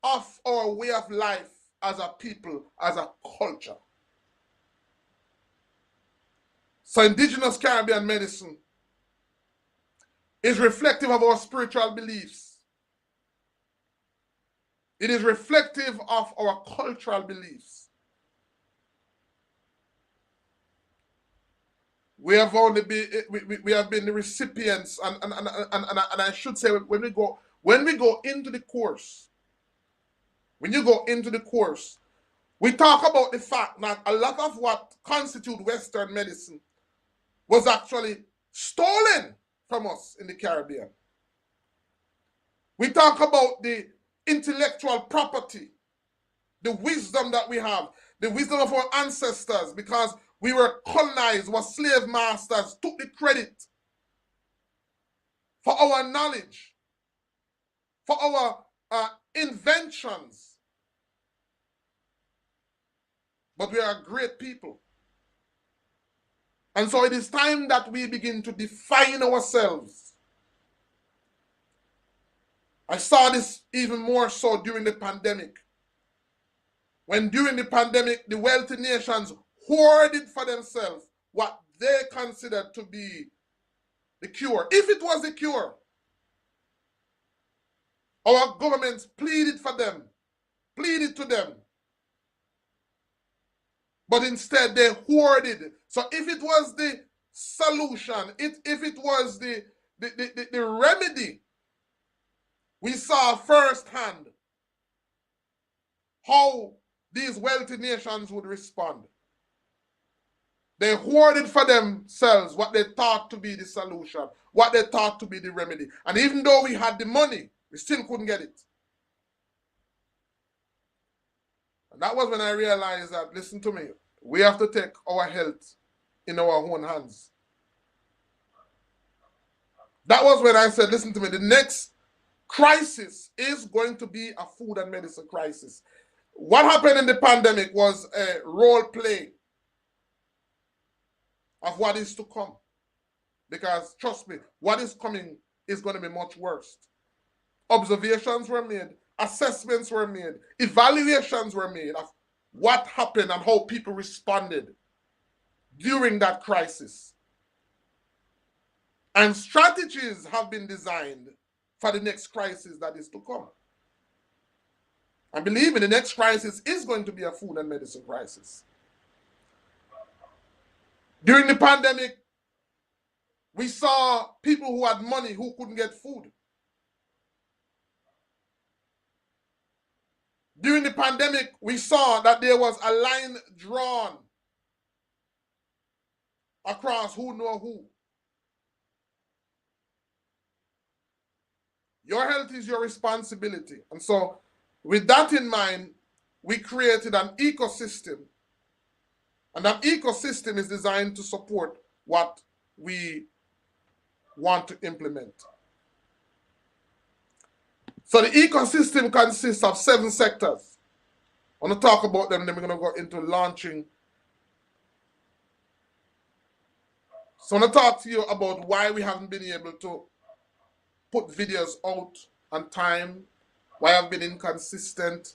of our way of life as a people, as a culture. So indigenous Caribbean medicine is reflective of our spiritual beliefs. It is reflective of our cultural beliefs. We have only been we have been the recipients, and I should say when we go into the course, when you go into the course, we talk about the fact that a lot of what constitutes Western medicine was actually stolen from us in the Caribbean. We talk about the intellectual property, the wisdom that we have, the wisdom of our ancestors, because we were colonized, were slave masters, took the credit for our knowledge, for our inventions. But we are great people. And so it is time that we begin to define ourselves. I saw this even more so during the pandemic. When during the pandemic, the wealthy nations hoarded for themselves what they considered to be the cure. If it was the cure, our governments pleaded for them, pleaded to them. But instead they hoarded. So if it was the solution, if it was the remedy, we saw firsthand how these wealthy nations would respond. They hoarded for themselves what they thought to be the solution, what they thought to be the remedy. And even though we had the money, we still couldn't get it. And that was when I realized that, listen to me, we have to take our health in our own hands. That was when I said, listen to me, the next crisis is going to be a food and medicine crisis. What happened in the pandemic was a role play of what is to come. Because trust me, what is coming is going to be much worse. Observations were made, assessments were made, evaluations were made of what happened and how people responded during that crisis. And strategies have been designed for the next crisis that is to come. I believe in the next crisis is going to be a food and medicine crisis. During the pandemic, we saw people who had money who couldn't get food. During the pandemic, we saw that there was a line drawn across who know who. Your health is your responsibility. And so, with that in mind, we created an ecosystem. And that ecosystem is designed to support what we want to implement. So the ecosystem consists of 7 sectors. I want to talk about them, then we're going to go into launching. So I want to talk to you about why we haven't been able to put videos out on time, why I've been inconsistent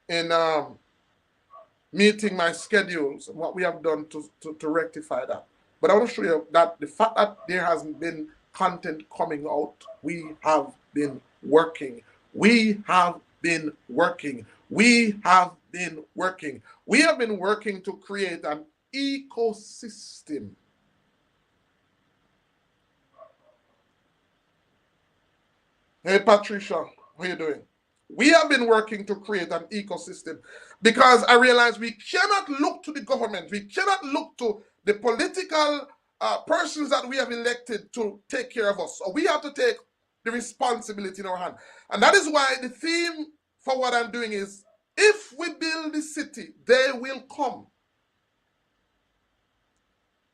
in meeting my schedules, and what we have done to rectify that. But I want to show you that the fact that there hasn't been content coming out, we have been working. We have been working. We have been working. We have been working to create an ecosystem. Hey, Patricia, how are you doing? We have been working to create an ecosystem because I realize we cannot look to the government. We cannot look to the political persons that we have elected to take care of us. So we have to take the responsibility in our hand. And that is why the theme for what I'm doing is If we build the city, they will come.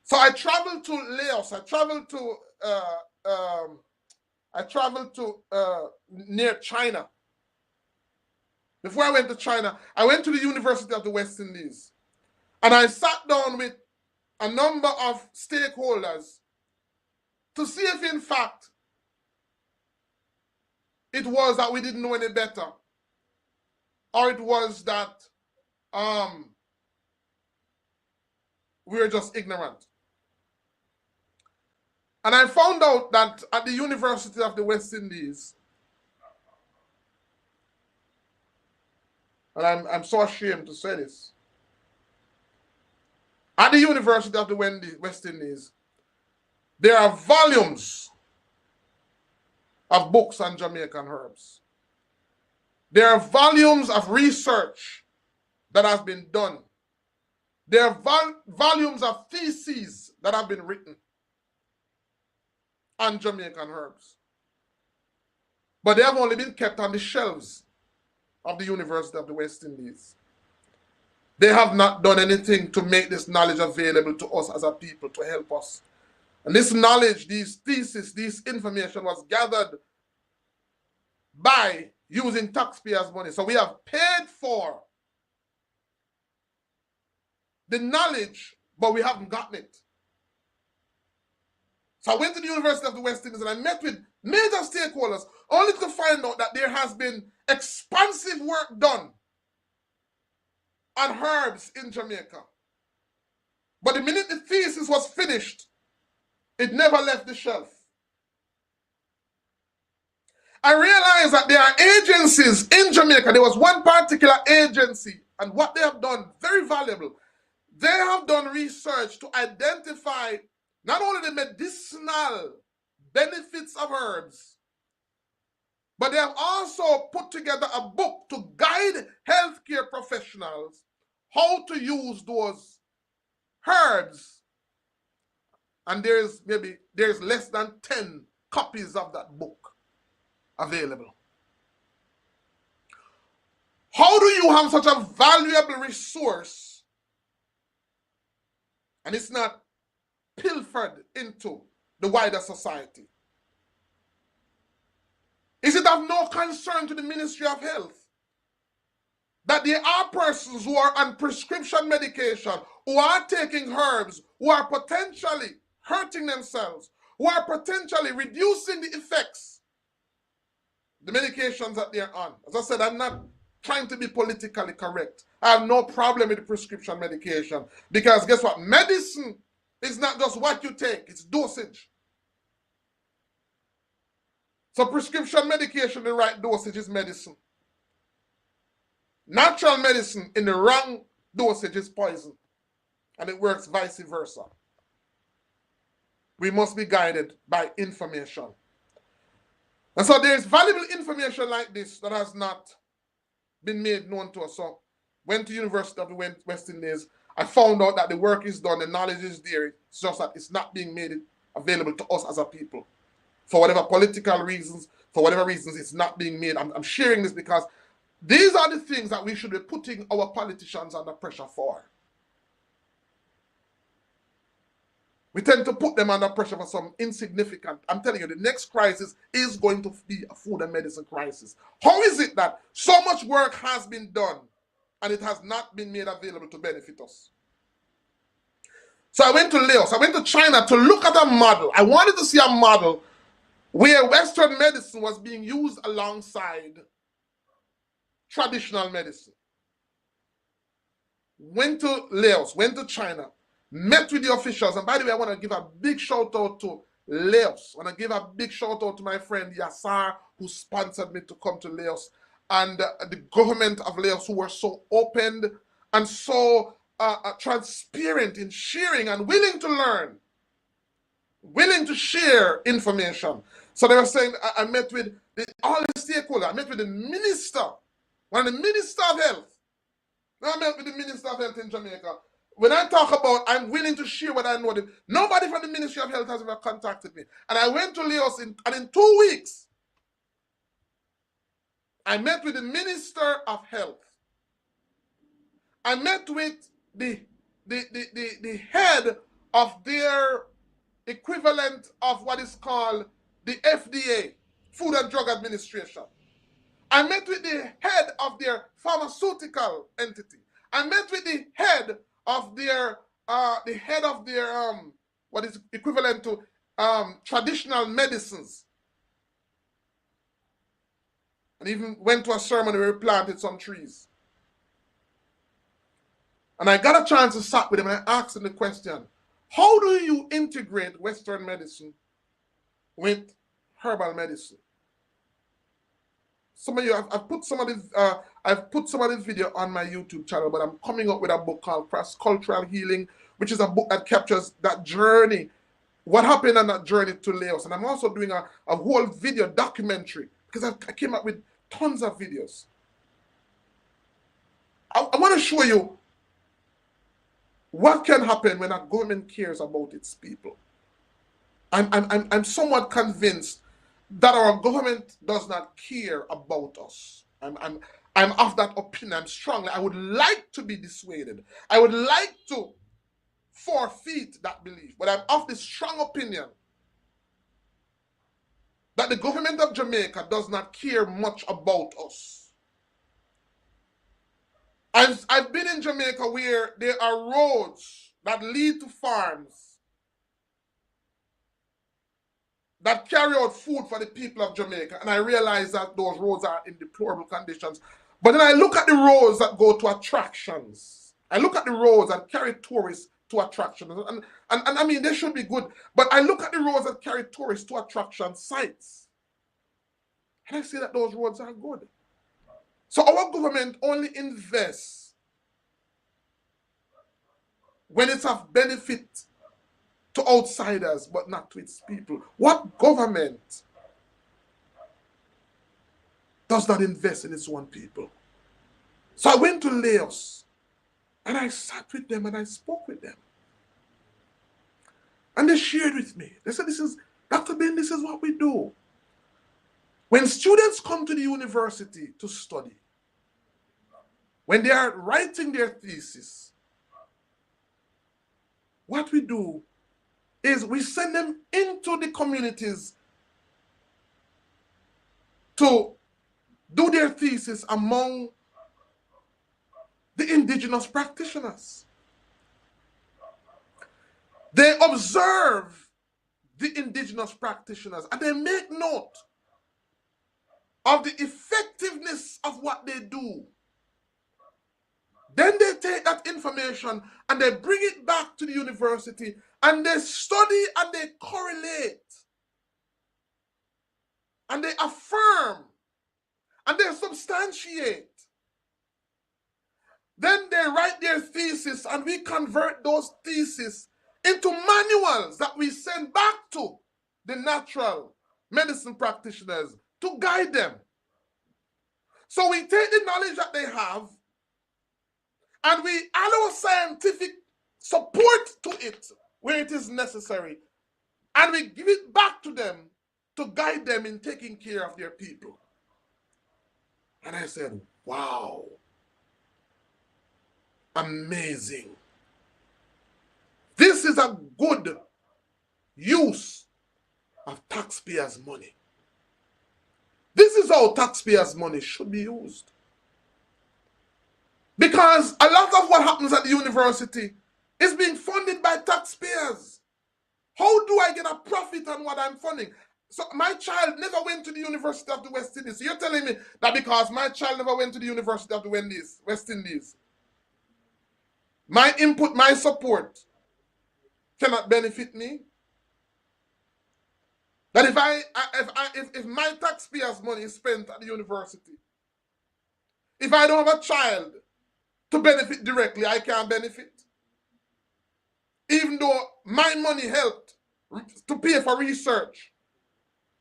So I traveled to Laos. I traveled to near China. Before I went to China, I went to the University of the West Indies. And I sat down with a number of stakeholders to see if, in fact, it was that we didn't know any better, or it was that we were just ignorant. And I found out that at the University of the West Indies, and I'm so ashamed to say this, at the University of the West Indies, there are volumes of books on Jamaican herbs. There are volumes of research that has been done. There are volumes of theses that have been written on Jamaican herbs. But they have only been kept on the shelves of the University of the West Indies. They have not done anything to make this knowledge available to us as a people to help us. And this knowledge, these theses, this information was gathered by using taxpayers' money. So we have paid for the knowledge, but we haven't gotten it. So I went to the University of the West Indies and I met with major stakeholders, only to find out that there has been expansive work done on herbs in Jamaica. But the minute the thesis was finished, it never left the shelf. I realized that there are agencies in Jamaica. There was one particular agency, and what they have done, very valuable. They have done research to identify not only the medicinal benefits of herbs, but they have also put together a book to guide healthcare professionals how to use those herbs. And there's less than 10 copies of that book available. How do you have such a valuable resource and it's not pilfered into the wider society? Is it of no concern to the Ministry of Health that there are persons who are on prescription medication, who are taking herbs, who are potentially hurting themselves, who are potentially reducing the effects, the medications that they're on? As I said, I'm not trying to be politically correct. I have no problem with the prescription medication, because guess what? Medicine is not just what you take, it's dosage. So prescription medication, the right dosage, is medicine. Natural medicine in the wrong dosage is poison. And it works vice versa. We must be guided by information. And so there's valuable information like this that has not been made known to us. So went to University of the West Indies. I found out that the work is done, the knowledge is there. It's just that it's not being made available to us as a people. For whatever political reasons, for whatever reasons, it's not being made. I'm sharing this because these are the things that we should be putting our politicians under pressure for. We tend to put them under pressure for some insignificant. I'm telling you, the next crisis is going to be a food and medicine crisis. How is it that so much work has been done and it has not been made available to benefit us? So I went to Laos, I went to China to look at a model. I wanted to see a model where Western medicine was being used alongside traditional medicine. Went to Laos, went to China, met with the officials. And by the way, I want to give a big shout out to Laos. I want to give a big shout out to my friend Yassar, who sponsored me to come to Laos, and the government of Laos, who were so open and so transparent in sharing and willing to learn, willing to share information. So they were saying, I met with all the stakeholders. I met with the minister, one of the minister of health. Now I met with the minister of health in Jamaica. When I talk about I'm willing to share what I know, nobody from the Ministry of Health has ever contacted me. And I went to Laos, and in 2 weeks, I met with the Minister of Health. I met with the head of their equivalent of what is called the FDA, Food and Drug Administration. I met with the head of their pharmaceutical entity. I met with the head of their what is equivalent to traditional medicines. And even went to a ceremony where we planted some trees. And I got a chance to sit with him and I asked him the question, how do you integrate Western medicine with herbal medicine? Some of you, I've put some of this video on my YouTube channel, but I'm coming up with a book called Cross-Cultural Healing, which is a book that captures that journey, what happened on that journey to Laos. And I'm also doing a whole video documentary because I came up with tons of videos. I want to show you what can happen when a government cares about its people. I'm somewhat convinced that our government does not care about us. I'm of that opinion. I'm strongly. I would like to be dissuaded. I would like to forfeit that belief, but I'm of the strong opinion that the government of Jamaica does not care much about us. I've been in Jamaica where there are roads that lead to farms that carry out food for the people of Jamaica, and I realize that those roads are in deplorable conditions. But then I look at the roads that go to attractions. I look at the roads that carry tourists to attractions, and I mean, they should be good, but I look at the roads that carry tourists to attraction sites, and I see that those roads are good. So our government only invests when it's of benefit to outsiders, but not to its people. What government does not invest in its own people? So I went to Laos, and I sat with them, and I spoke with them. And they shared with me. They said, Dr. Ben, this is what we do. When students come to the university to study, when they are writing their thesis, what we do is we send them into the communities to do their thesis among the indigenous practitioners. They observe the indigenous practitioners and they make note of the effectiveness of what they do. Then they take that information and they bring it back to the university and they study and they correlate and they affirm and they substantiate. Then they write their thesis and we convert those theses into manuals that we send back to the natural medicine practitioners to guide them. So we take the knowledge that they have and we add our scientific support to it where it is necessary. And we give it back to them to guide them in taking care of their people. And I said, wow, amazing. This is a good use of taxpayers' money. This is how taxpayers' money should be used. Because a lot of what happens at the university is being funded by taxpayers. How do I get a profit on what I'm funding? So my child never went to the University of the West Indies. So you're telling me that because my child never went to the University of the West Indies, my input, my support cannot benefit me? That if my taxpayers' money is spent at the university, if I don't have a child to benefit directly, I can't benefit. Even though my money helped to pay for research,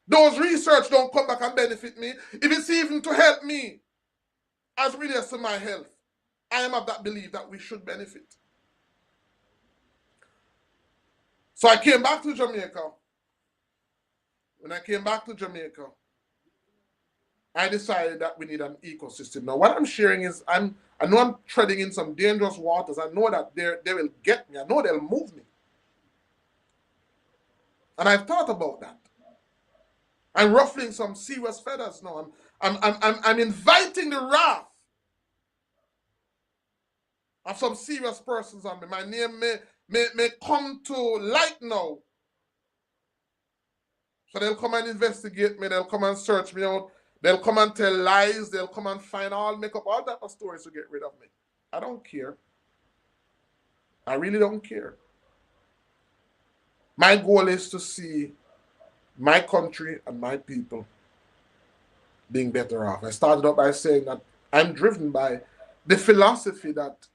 those research don't come back and benefit me. If it's even to help me as relates to my health, I am of that belief that we should benefit. So I came back to Jamaica. When I came back to Jamaica, I decided that we need an ecosystem. Now, what I'm sharing is I know I'm treading in some dangerous waters. I know that they will get me. I know they'll move me. And I've thought about that. I'm ruffling some serious feathers now. I'm inviting the wrath of some serious persons on me. My name may come to light now. So they'll come and investigate me. They'll come and search me out. They'll come and tell lies. They'll come and make up all type of stories to get rid of me. I don't care. I really don't care. My goal is to see my country and my people being better off. I started out by saying that I'm driven by the philosophy that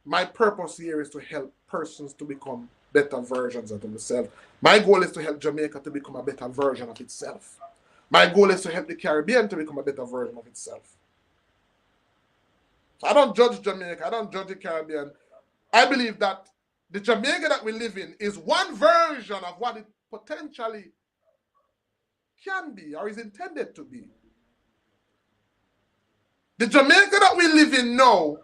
my purpose here is to help persons to become better versions of themselves. My goal is to help Jamaica to become a better version of itself. My goal is to help the Caribbean to become a better version of itself. I don't judge Jamaica. I don't judge the Caribbean. I believe that the Jamaica that we live in is one version of what it potentially can be or is intended to be. The Jamaica that we live in now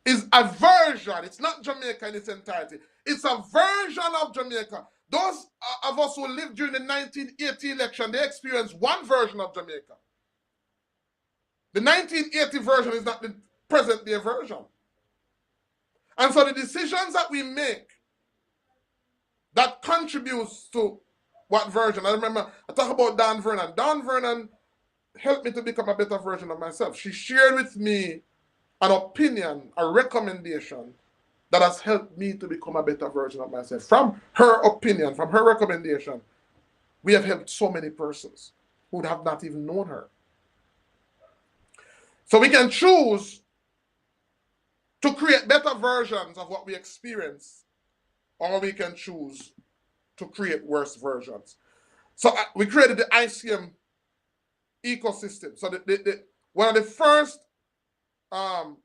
is a version. It's not Jamaica in its entirety. It's a version of Jamaica. Those of us who lived during the 1980 election, they experienced one version of Jamaica. The 1980 version is not the present day version. And so the decisions that we make that contributes to what version. I remember I talk about Don Vernon. Don Vernon helped me to become a better version of myself. She shared with me an opinion, a recommendation that has helped me to become a better version of myself. From her opinion, from her recommendation, we have helped so many persons who would have not even known her. So we can choose to create better versions of what we experience, or we can choose to create worse versions. So we created the ICM ecosystem. So one of the first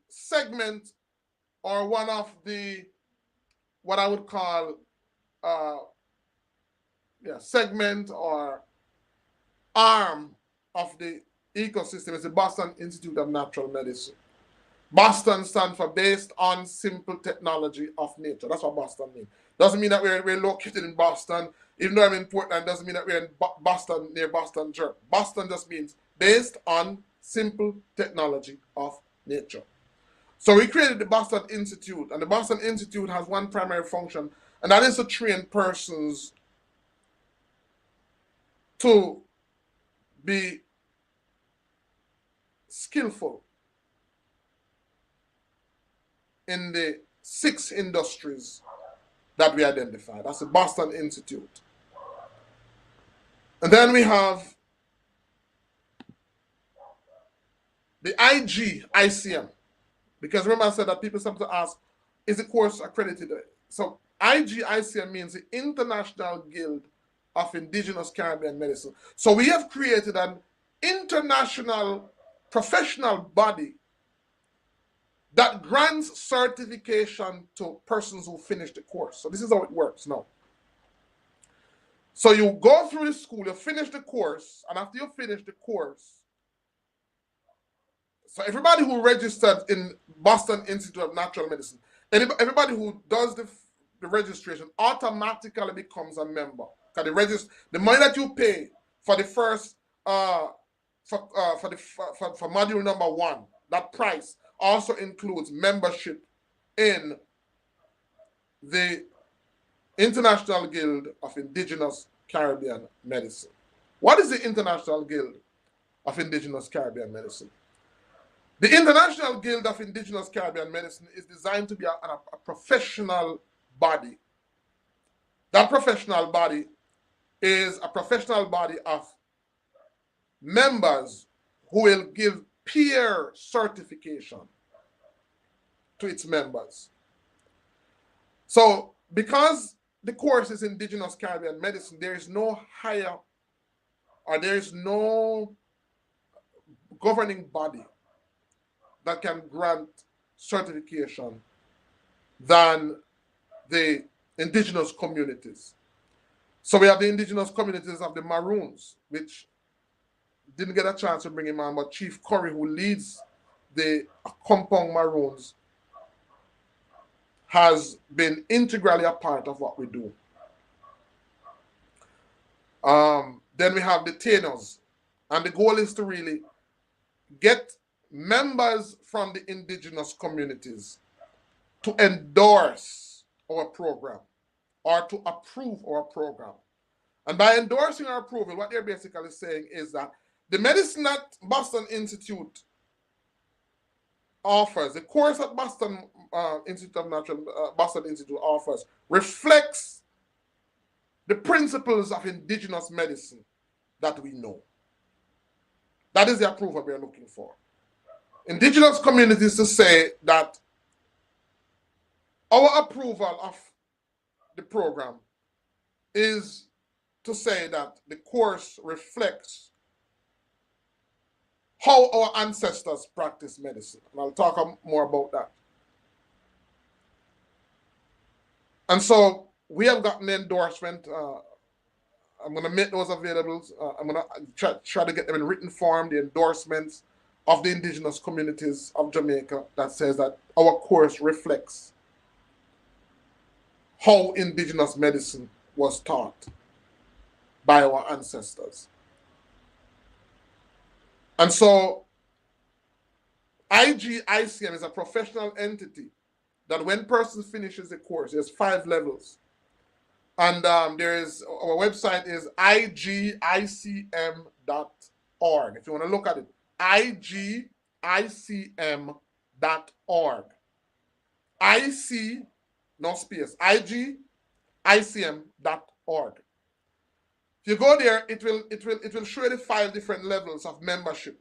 segment, or one of the, what I would call segment or arm of the ecosystem is the Boston Institute of Natural Medicine. Boston stands for based on simple technology of nature. That's what Boston means. Doesn't mean that we're located in Boston. Even though I'm in Portland, doesn't mean that we're in Boston, near Boston, Germany. Boston just means based on simple technology of nature. So we created the Boston Institute, and the Boston Institute has one primary function, and that is to train persons to be skillful in the 6 industries that we identified. That's the Boston Institute. And then we have the IGICM. Because remember I said that people sometimes ask, is the course accredited? So IGICM means the International Guild of Indigenous Caribbean Medicine. So we have created an international professional body that grants certification to persons who finish the course. So this is how it works now. So you go through the school, you finish the course, and after you finish the course, so everybody who registered in Boston Institute of Natural Medicine, everybody who does the registration automatically becomes a member. Because the money that you pay for the first for module number 1, that price also includes membership in the International Guild of Indigenous Caribbean Medicine. What is the International Guild of Indigenous Caribbean Medicine? The International Guild of Indigenous Caribbean Medicine is designed to be a professional body. That professional body is a professional body of members who will give peer certification to its members. So because the course is Indigenous Caribbean Medicine, there is no higher, or there is no governing body that can grant certification than the indigenous communities. So we have the indigenous communities of the Maroons, which didn't get a chance to bring him on, but Chief Curry, who leads the Compound Maroons, has been integrally a part of what we do. Then we have the Tainers, and the goal is to really get members from the indigenous communities to endorse our program or to approve our program. And by endorsing our approval, what they're basically saying is that the medicine that Boston Institute offers, the course that Boston Institute of Natural Boston Institute offers, reflects the principles of indigenous medicine that we know. That is the approval we are looking for. Indigenous communities to say that our approval of the program is to say that the course reflects how our ancestors practice medicine. And I'll talk more about that. And so we have gotten the endorsement. I'm going to make those available. I'm going to try to get them in written form, the endorsements of the indigenous communities of Jamaica that says that our course reflects how indigenous medicine was taught by our ancestors. And so IGICM is a professional entity that when person finishes the course, there's 5 levels. And our website is igicm.org. If you want to look at it, igicm.org. IC, no space, igicm.org. If you go there, it will show you the 5 different levels of membership.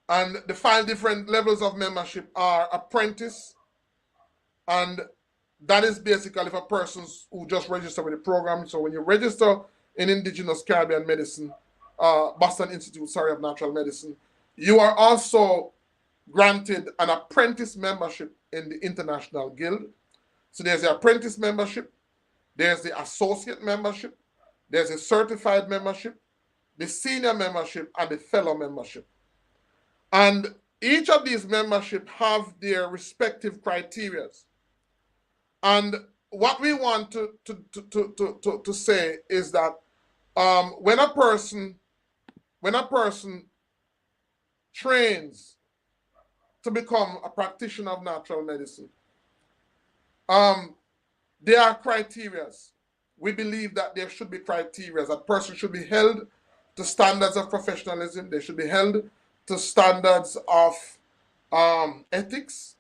And the 5 different levels of membership are apprentice, and that is basically for persons who just register with the program. So when you register in Indigenous Caribbean Medicine, Boston Institute, of Natural Medicine, you are also granted an apprentice membership in the International Guild. So there's the apprentice membership, there's the associate membership, there's a certified membership, the senior membership, and the fellow membership. And each of these memberships have their respective criteria. And what we want to say is that when a person trains to become a practitioner of natural medicine, there are criteria. We believe that there should be criteria. That person should be held to standards of professionalism. They should be held to standards of ethics.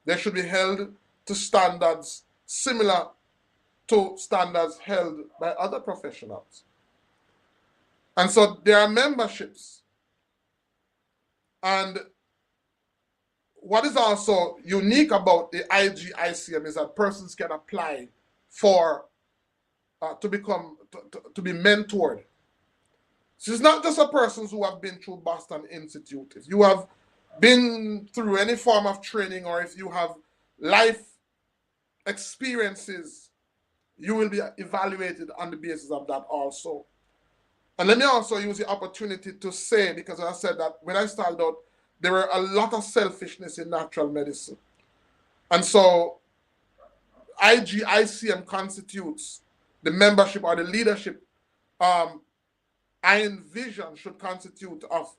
They should be held to standards similar to standards held by other professionals. And so there are memberships. And what is also unique about the IGICM is that persons can apply for to be mentored. So it's not just a persons who have been through Boston Institute. If you have been through any form of training, or if you have life experiences, you will be evaluated on the basis of that also. And let me also use the opportunity to say, because I said that when I started out, there were a lot of selfishness in natural medicine. And so IGICM constitutes the membership or the leadership I envision should constitute of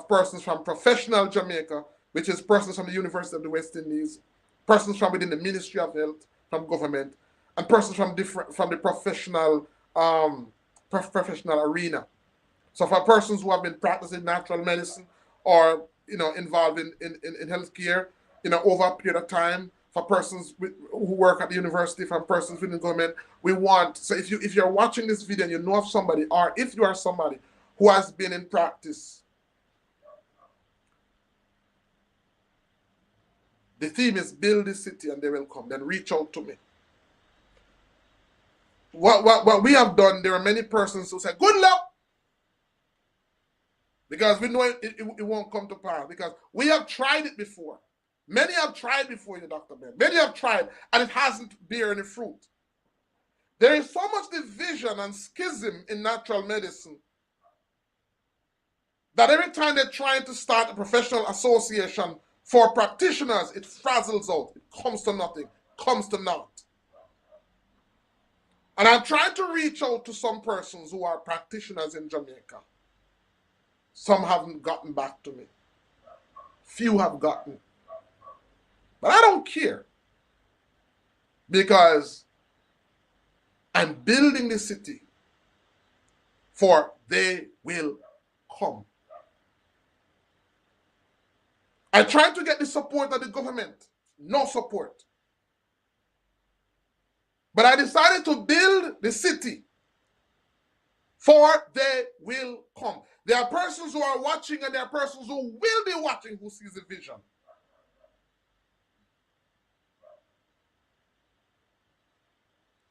persons from professional Jamaica, which is persons from the University of the West Indies, persons from within the Ministry of Health, from government, and persons from the professional arena. So for persons who have been practicing natural medicine or involved in healthcare over a period of time, for persons who work at the university, from persons within government, we want. So if you're watching this video and you know of somebody, or if you are somebody who has been in practice, the theme is build the city and they will come. Then reach out to me. What we have done, there are many persons who say, good luck, because we know it won't come to pass, because we have tried it before. Many have tried before you, Dr. Ben. Many have tried, and it hasn't bear any fruit. There is so much division and schism in natural medicine that every time they're trying to start a professional association for practitioners, it frazzles out. It comes to nothing, comes to naught. And I'm trying to reach out to some persons who are practitioners in Jamaica. Some haven't gotten back to me. Few have gotten. But I don't care. Because I'm building the city for they will come. I tried to get the support of the government. No support. But I decided to build the city for they will come. There are persons who are watching and there are persons who will be watching who sees the vision.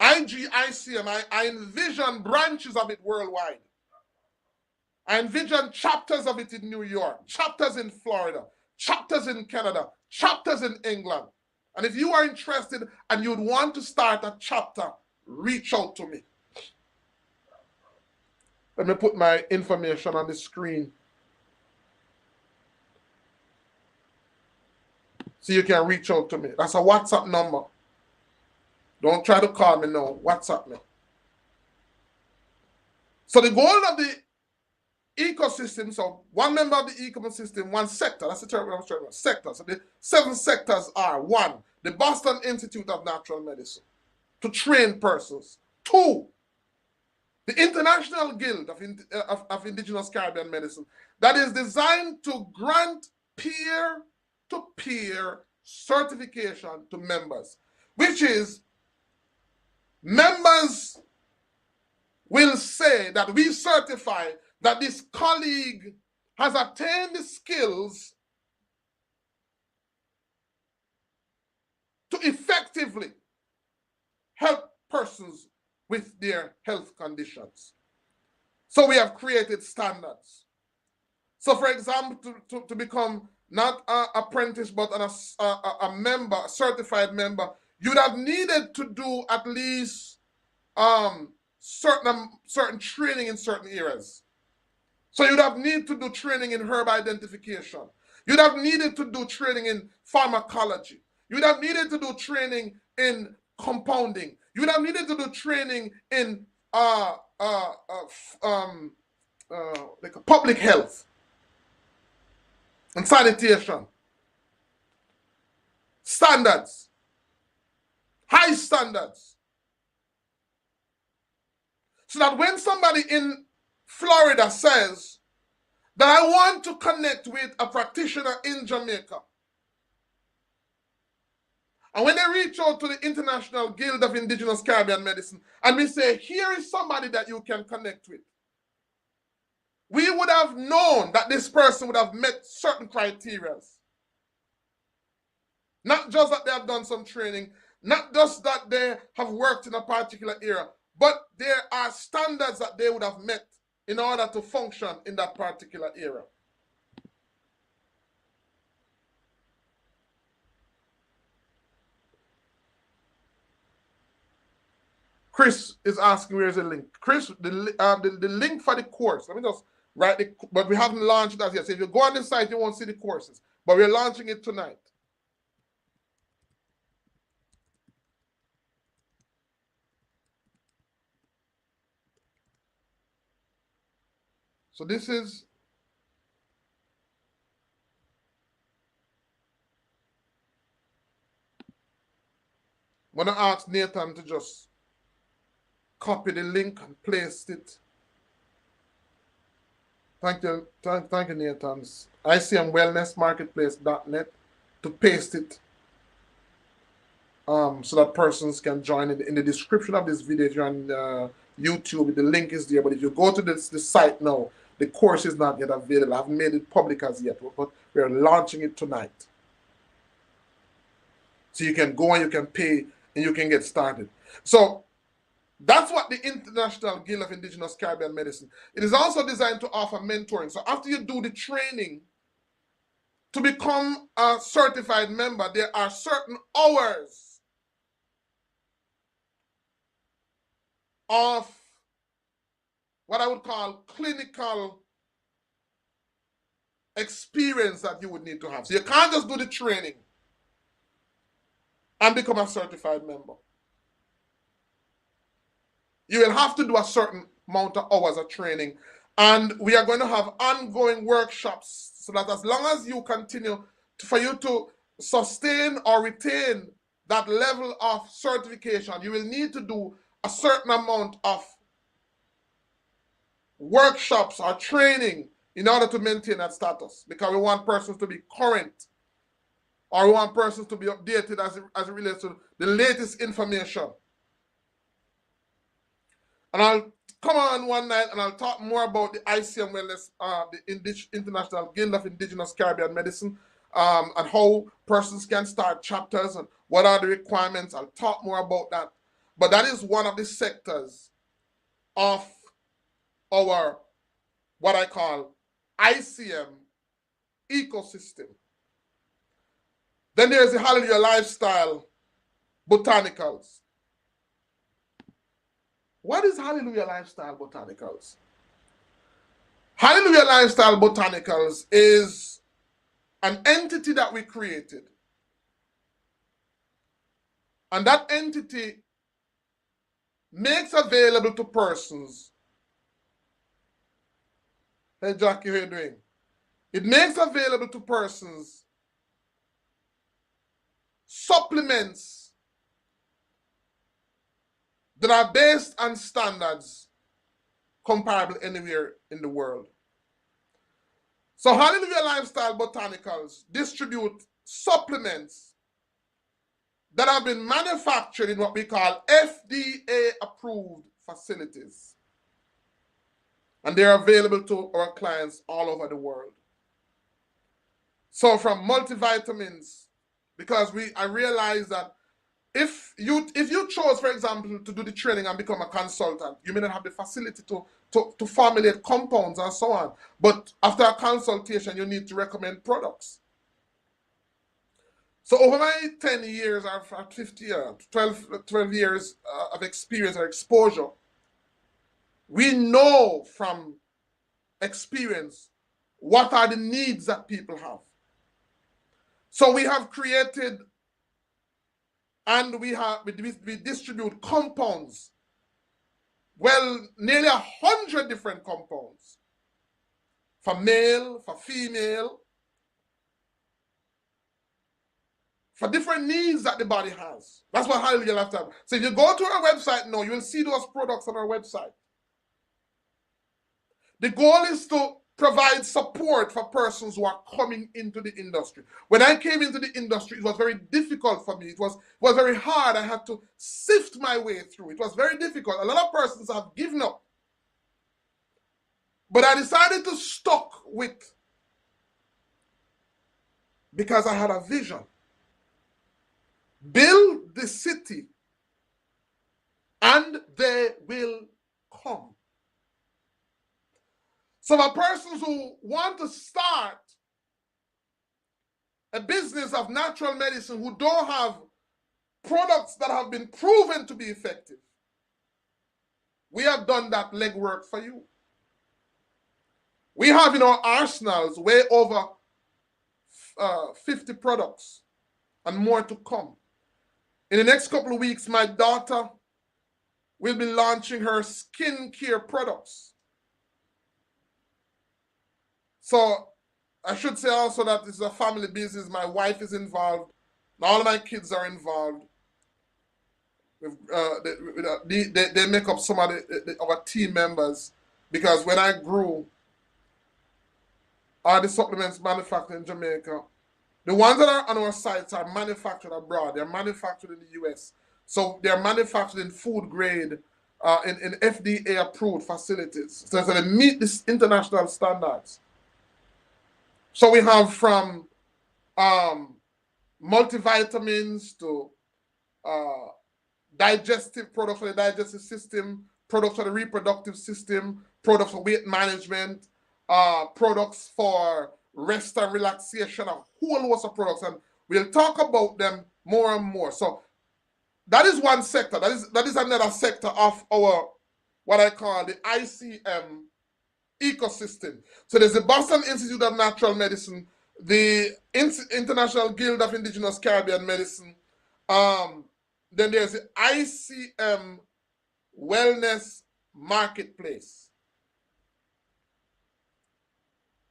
IGICM, I envision branches of it worldwide. I envision chapters of it in New York, chapters in Florida, chapters in Canada, chapters in England. And if you are interested and you'd want to start a chapter, reach out to me. Let me put my information on the screen so you can reach out to me. That's a WhatsApp number. Don't try to call me now. WhatsApp me. So the goal of the ecosystem, so one member of the ecosystem, one sector, that's the term I'm talking about, sector. So the 7 sectors are: 1, the Boston Institute of Natural Medicine, to train persons. 2, the International Guild of Indigenous Caribbean Medicine, that is designed to grant peer-to-peer certification to members, which is members will say that we certify that this colleague has attained the skills to effectively help persons with their health conditions. So we have created standards. So for example, to become not an apprentice but a member, a certified member, you'd have needed to do at least certain training in certain areas. So you'd have needed to do training in herb identification. You'd have needed to do training in pharmacology. You'd have needed to do training in compounding. You'd have needed to do training in like public health and sanitation. Standards. High standards. So that when somebody in Florida says that I want to connect with a practitioner in Jamaica, and when they reach out to the International Guild of Indigenous Caribbean Medicine and we say, here is somebody that you can connect with, we would have known that this person would have met certain criteria. Not just that they have done some training, not just that they have worked in a particular area, but there are standards that they would have met in order to function in that particular area. Chris is asking where's the link. Chris, the link for the course, let me just write it, but we haven't launched that yet. So if you go on the site, you won't see the courses, but we're launching it tonight. So this is I'm going to ask Nathan to just copy the link and paste it. Thank you, Nathan. ICMWellnessMarketplace.net to paste it so that persons can join it. In the description of this video, if you're on YouTube, the link is there. But if you go to the site now, the course is not yet available. I haven't made it public as yet, but we're launching it tonight. So you can go and you can pay and you can get started. So that's what the International Guild of Indigenous Caribbean Medicine. It is also designed to offer mentoring. So after you do the training to become a certified member, there are certain hours of what I would call clinical experience that you would need to have. So you can't just do the training and become a certified member. You will have to do a certain amount of hours of training. And we are going to have ongoing workshops so that as long as you continue for you to sustain or retain that level of certification, you will need to do a certain amount of workshops or training in order to maintain that status, because we want persons to be current, or we want persons to be updated as it relates to the latest information. And I'll come on one night and I'll talk more about the ICM Wellness, the International Guild of Indigenous Caribbean Medicine, and how persons can start chapters and what are the requirements. I'll talk more about that. But that is one of the sectors of our, what I call ICM ecosystem. Then there's the Hallelujah Lifestyle Botanicals. What is Hallelujah Lifestyle Botanicals? Hallelujah Lifestyle Botanicals is an entity that we created. And that entity makes available to persons. Hey, Jackie, how are you doing? It makes available to persons supplements that are based on standards comparable anywhere in the world. So Hallelujah Lifestyle Botanicals distribute supplements that have been manufactured in what we call FDA approved facilities. And they're available to our clients all over the world. So from multivitamins, because I realize that if you chose, for example, to do the training and become a consultant, you may not have the facility to formulate compounds and so on. But after a consultation, you need to recommend products. So over my 10 years or 12 years of experience or exposure, we know from experience what are the needs that people have. So we have created and we distribute compounds. Well, nearly 100 different compounds. For male, for female, for different needs that the body has. That's what Hallelujah Lifestyle. So if you go to our website now, you will see those products on our website. The goal is to provide support for persons who are coming into the industry. When I came into the industry, it was very difficult for me. It was very hard. I had to sift my way through. It was very difficult. A lot of persons have given up. But I decided to stick with, because I had a vision. Build the city and they will come. So for persons who want to start a business of natural medicine, who don't have products that have been proven to be effective, we have done that legwork for you. We have in our arsenals way over 50 products and more to come. In the next couple of weeks, my daughter will be launching her skincare products. So I should say also that this is a family business. My wife is involved. All of my kids are involved. They make up some of our team members, because when I grew, all the supplements manufactured in Jamaica, the ones that are on our sites are manufactured abroad. They're manufactured in the US. So they're manufactured in food grade, in FDA approved facilities. So they meet these international standards. So we have from multivitamins to digestive products for the digestive system, products for the reproductive system, products for weight management, products for rest and relaxation, a whole host of products, and we'll talk about them more and more. So that is one sector. That is another sector of our, what I call the ICM ecosystem. So there's the Boston Institute of Natural Medicine, the International Guild of Indigenous Caribbean Medicine. Then there's the ICM Wellness Marketplace.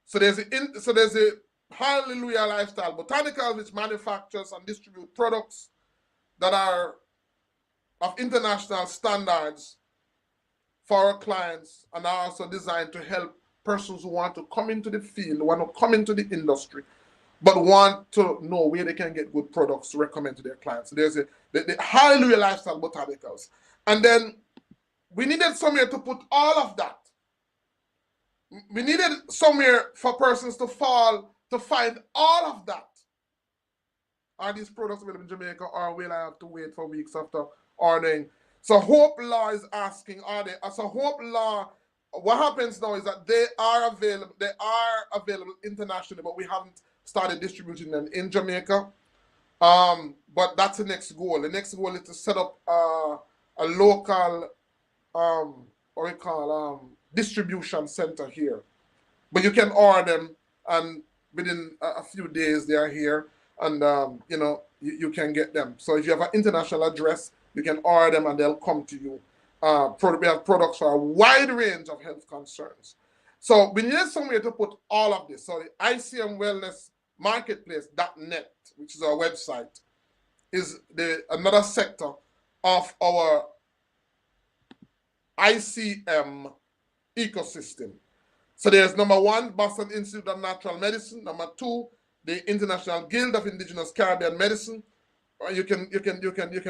So there's the Hallelujah Lifestyle Botanicals, which manufactures and distribute products that are of international standards for our clients, and are also designed to help persons who want to come into the field, want to come into the industry, but want to know where they can get good products to recommend to their clients. So there's the Hallelujah Lifestyle Botanicals. And then we needed somewhere to put all of that. We needed somewhere for persons to find all of that. Are these products available in Jamaica, or will I have to wait for weeks after ordering? So Hope Law is asking, are they? So Hope Law, what happens now is that they are available internationally, but we haven't started distributing them in Jamaica. But that's the next goal. The next goal is to set up a local distribution center here. But you can order them, and within a few days they are here, and you can get them. So if you have an international address, you can order them and they'll come to you. We have products for a wide range of health concerns. So we needed somewhere to put all of this. So the ICM Wellness Marketplace.net, which is our website, is another sector of our ICM ecosystem. So there's number 1, Boston Institute of Natural Medicine. Number 2, the International Guild of Indigenous Caribbean Medicine. You can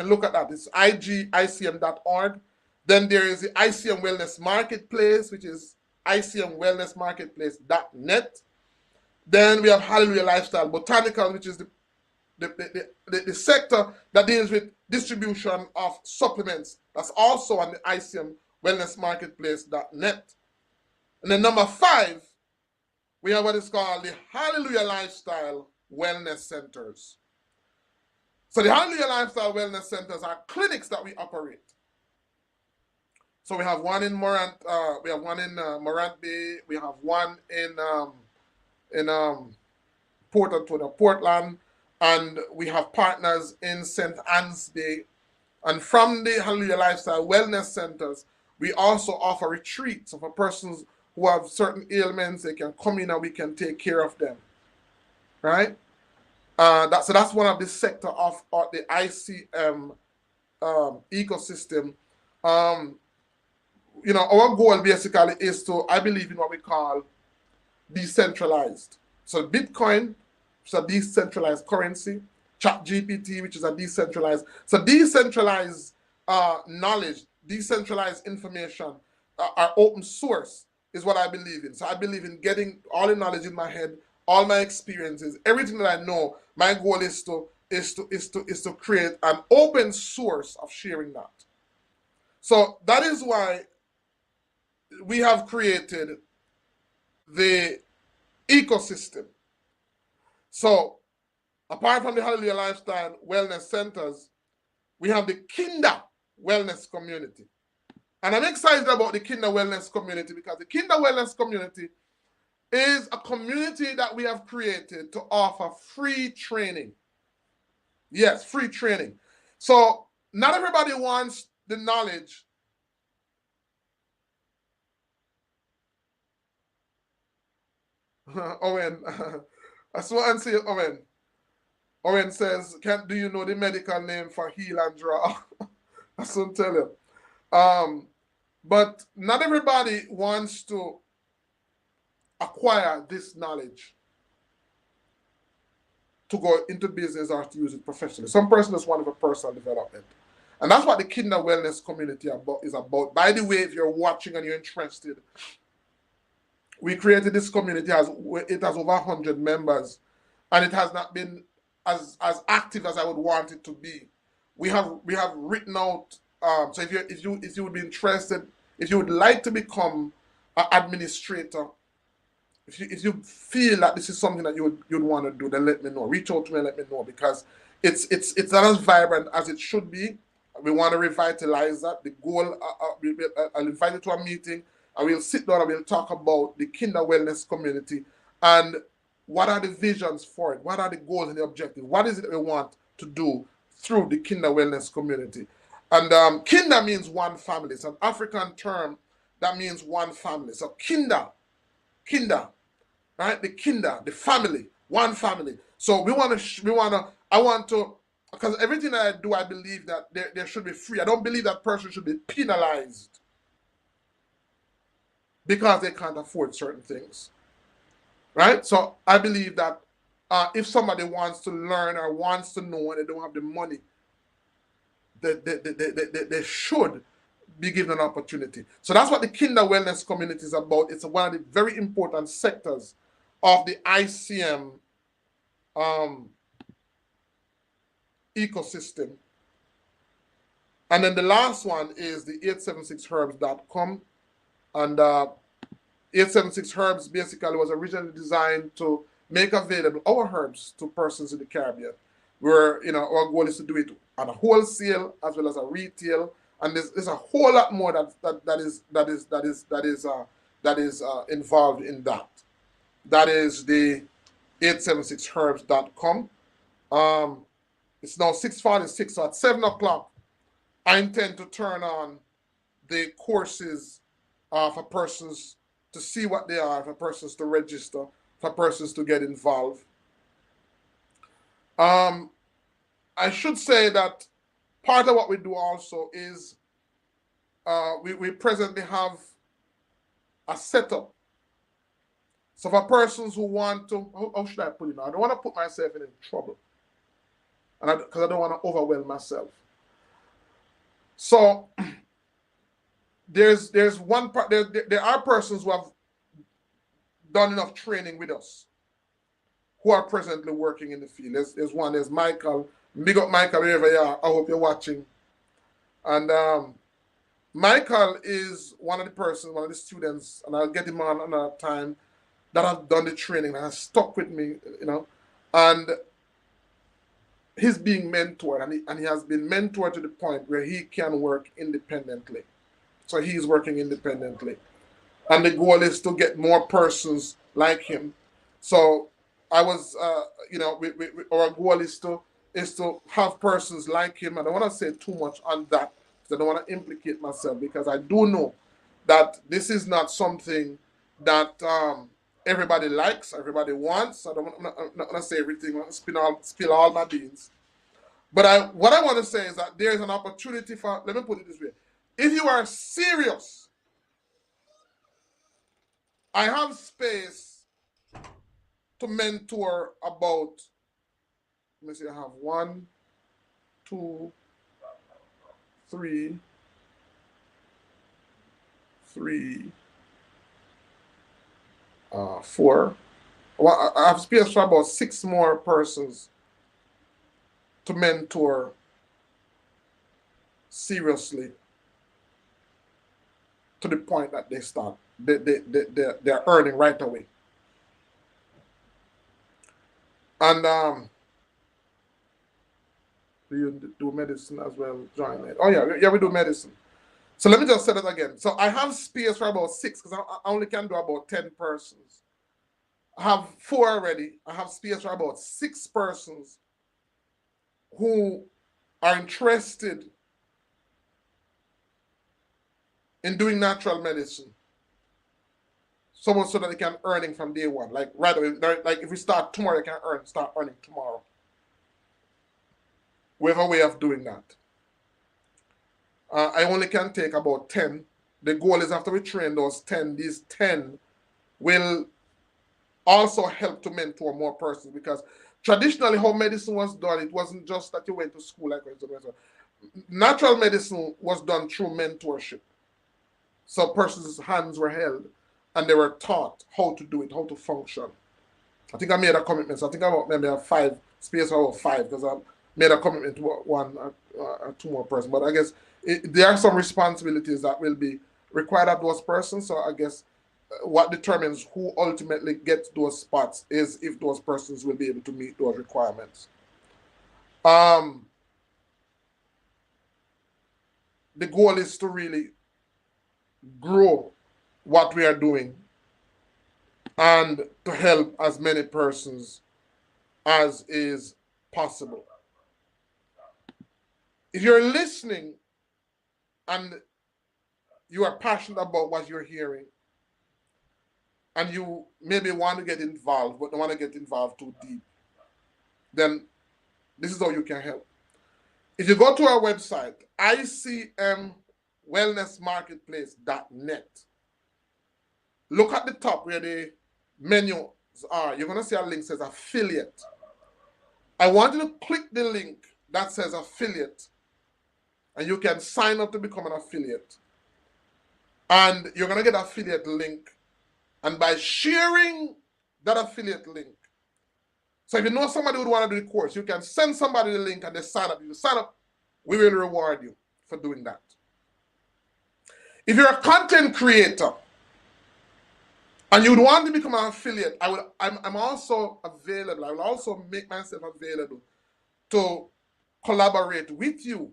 look at that. It's igicm.org. Then there is the ICM Wellness Marketplace, which is icmwellnessmarketplace.net. Then we have Hallelujah Lifestyle Botanicals, which is the sector that deals with distribution of supplements. That's also on the ICM Wellness Marketplace.net. And then number 5, we have what is called the Hallelujah Lifestyle Wellness Centers. So the Hallelujah Lifestyle Wellness Centers are clinics that we operate. So we have one in Morant, Morant Bay. We have one in Port Antonio, Portland, and we have partners in St. Anne's Bay. And from the Hallelujah Lifestyle Wellness Centers, we also offer retreats. So for persons who have certain ailments, they can come in and we can take care of them, right? So that's one of the sector of the ICM ecosystem. Our goal basically is to, I believe in what we call decentralized. So Bitcoin is a decentralized currency. ChatGPT, which is a decentralized. So decentralized knowledge, decentralized information, are open source is what I believe in. So I believe in getting all the knowledge in my head, all my experiences, everything that I know. My goal is to create an open source of sharing that. So that is why we have created the ecosystem. So apart from the Hallelujah Lifestyle Wellness Centers, we have the Kinder Wellness Community. And I'm excited about the Kinder Wellness Community because the Kinder Wellness Community is a community that we have created to offer free training. Yes, free training. So not everybody wants the knowledge. Owen, I saw and see Owen. Owen says, do you know the medical name for heal and draw? I soon tell you. But not everybody wants to acquire this knowledge to go into business or to use it professionally. Some person just want for personal development. And that's what the Kinder Wellness Community is about. By the way, if you're watching and you're interested, we created this community. It has over 100 members, and it has not been as active as I would want it to be. We have written out. So if you would be interested, if you would like to become an administrator, if you feel that this is something that you'd want to do, then let me know. Reach out to me and let me know, because it's not as vibrant as it should be. We want to revitalize that. The goal, I'll invite you to a meeting and we'll sit down and we'll talk about the kinder wellness community and what are the visions for it, what are the goals and the objectives, what is it that we want to do through the kinder wellness community. And kinder means one family. It's an African term that means one family. So kinder, right? The kinder, the family, one family. So I want to, because everything that I do, I believe that there should be free. I don't believe that person should be penalized because they can't afford certain things, right? So I believe that if somebody wants to learn or wants to know and they don't have the money, they should be given an opportunity. So that's what the kinder wellness community is about. It's one of the very important sectors of the ICM ecosystem. And then the last one is the 876herbs.com. And 876herbs basically was originally designed to make available our herbs to persons in the Caribbean. Where our goal is to do it on a wholesale as well as a retail, and there's a whole lot more that is involved in that. That is the 876herbs.com. It's now 6:46, so at 7 o'clock, I intend to turn on the courses for persons to see what they are, for persons to register, for persons to get involved. I should say that part of what we do also is we presently have a setup. So for persons who want to, how should I put it now? I don't want to put myself in trouble, and because I don't want to overwhelm myself. So there's one part. There are persons who have done enough training with us, who are presently working in the field. There's one. There's Michael. Big up Michael wherever you are. I hope you're watching. And Michael is one of the students, and I'll get him on another time, that have done the training and has stuck with me, and he's being mentored, and he has been mentored to the point where he can work independently. So he's working independently, and the goal is to get more persons like him. So I was, our goal is to have persons like him. I don't want to say too much on that because I don't want to implicate myself, because I do know that this is not something that everybody likes, everybody wants. I'm not going to say everything, spill all my beans. But what I want to say is that there is an opportunity for, let me put it this way. If you are serious, I have space to mentor about, let me see, I have 1, 2, 3, 4. Well, I have space for about 6 more persons to mentor seriously, to the point that they start, they're earning right away. And do you do medicine as well? Join it. Oh yeah, we do medicine. So let me just say that again. So I have space for about 6, because I only can do about 10 persons. I have 4 already. I have space for about 6 persons who are interested in doing natural medicine, so much so that they can earning from day one. Like right away, like if we start tomorrow, they can start earning tomorrow. We have a way of doing that. I only can take about 10. The goal is, after we train those 10, these 10 will also help to mentor more persons, because traditionally how medicine was done, it wasn't just that you went to school like natural medicine was done through mentorship. So persons' hands were held and they were taught how to do it, how to function. I think I made a commitment. So I think I maybe have 5 space for about 5, because I made a commitment to 1 or 2 more persons. But I guess there are some responsibilities that will be required of those persons. So I guess what determines who ultimately gets those spots is if those persons will be able to meet those requirements. The goal is to really grow what we are doing and to help as many persons as is possible. If you're listening and you are passionate about what you're hearing, and you maybe want to get involved, but don't want to get involved too deep, then this is how you can help. If you go to our website, icmwellnessmarketplace.net, look at the top where the menus are. You're going to see a link that says affiliate. I want you to click the link that says affiliate, and you can sign up to become an affiliate. And you're going to get an affiliate link. And by sharing that affiliate link, so if you know somebody who would want to do the course, you can send somebody the link and they sign up. If you sign up, we will reward you for doing that. If you're a content creator and you would want to become an affiliate, I'm also available. I will also make myself available to collaborate with you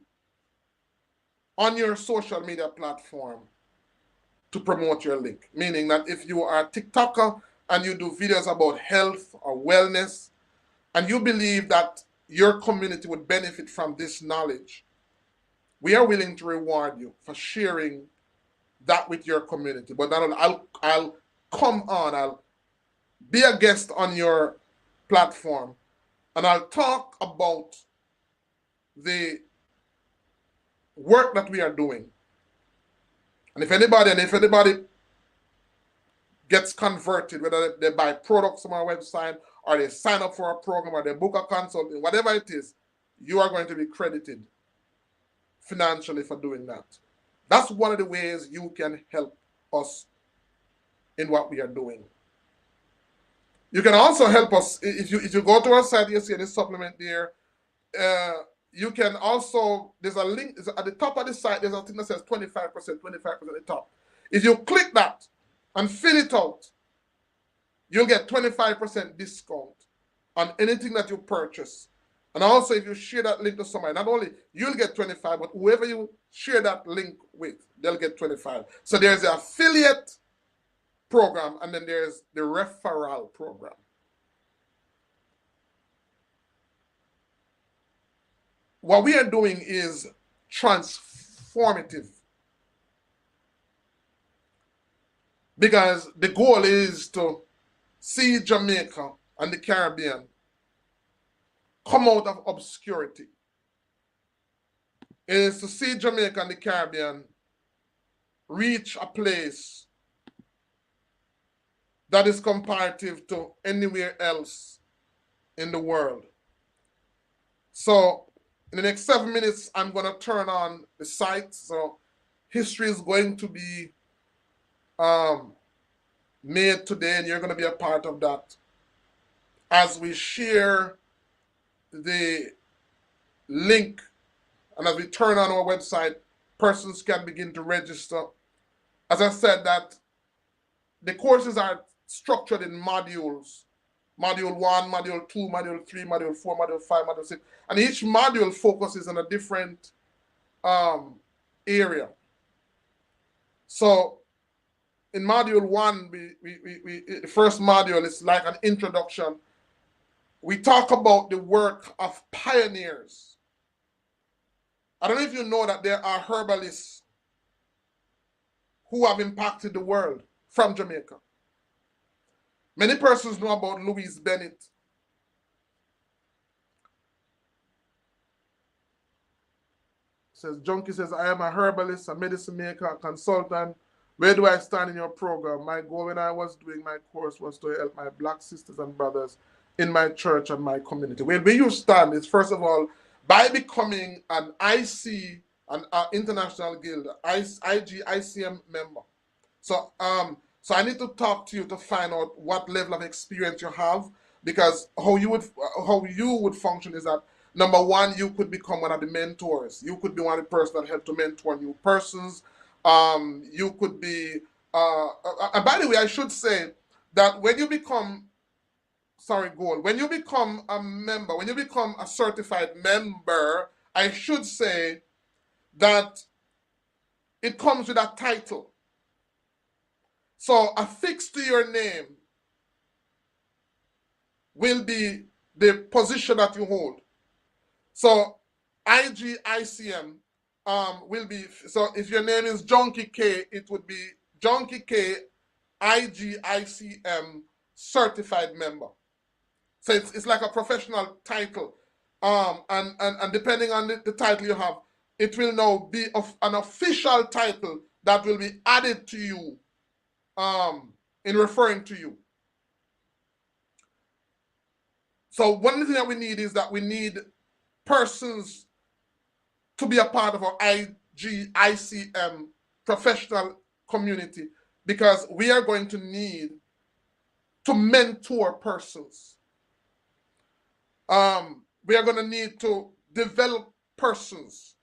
on your social media platform to promote your link. Meaning that if you are a TikToker and you do videos about health or wellness, and you believe that your community would benefit from this knowledge, we are willing to reward you for sharing that with your community. But not only, I'll come on, I'll be a guest on your platform, and I'll talk about the work that we are doing. And if anybody gets converted, whether they buy products from our website or they sign up for a program or they book a consulting, whatever it is, you are going to be credited financially for doing that. That's one of the ways you can help us in what we are doing. You can also help us if you go to our site, you see any supplement there. You can also, there's a link at the top of the site, there's a thing that says 25% at the top. If you click that and fill it out, you'll get 25% discount on anything that you purchase. And also, if you share that link to somebody, not only you'll get 25, but whoever you share that link with, they'll get 25. So there's the affiliate program, and then there's the referral program. What we are doing is transformative, because the goal is to see Jamaica and the Caribbean come out of obscurity. It is to see Jamaica and the Caribbean reach a place that is comparative to anywhere else in the world. So in the next 7 minutes, I'm going to turn on the site. So history is going to be made today, and you're going to be a part of that as we share the link. And as we turn on our website, persons can begin to register. As I said, that the courses are structured in modules. Module 1, Module 2, Module 3, Module 4, Module 5, Module 6. And each module focuses on a different area. So in Module 1, the first module is like an introduction. We talk about the work of pioneers. I don't know if you know that there are herbalists who have impacted the world from Jamaica. Many persons know about Louise Bennett. Junkie says, I am a herbalist, a medicine maker, a consultant. Where do I stand in your program? My goal when I was doing my course was to help my black sisters and brothers in my church and my community. Where you stand is, first of all, by becoming an IC, an International Guild, ICM member. So I need to talk to you to find out what level of experience you have, because how you would function is that, number one, you could become one of the mentors. You could be one of the persons that help to mentor new persons. You could be, and by the way, I should say that when you become, when you become a member, when you become a certified member, I should say that it comes with a title. So affixed to your name will be the position that you hold. So IGICM will be, so if your name is Junkie K, it would be Junkie K IGICM certified member. So it's like a professional title. And depending on the title you have, it will now be an official title that will be added to you in referring to you. So one thing that we need is that we need persons to be a part of our IGICM professional community, because we are going to need to mentor persons. We are going to need to develop persons.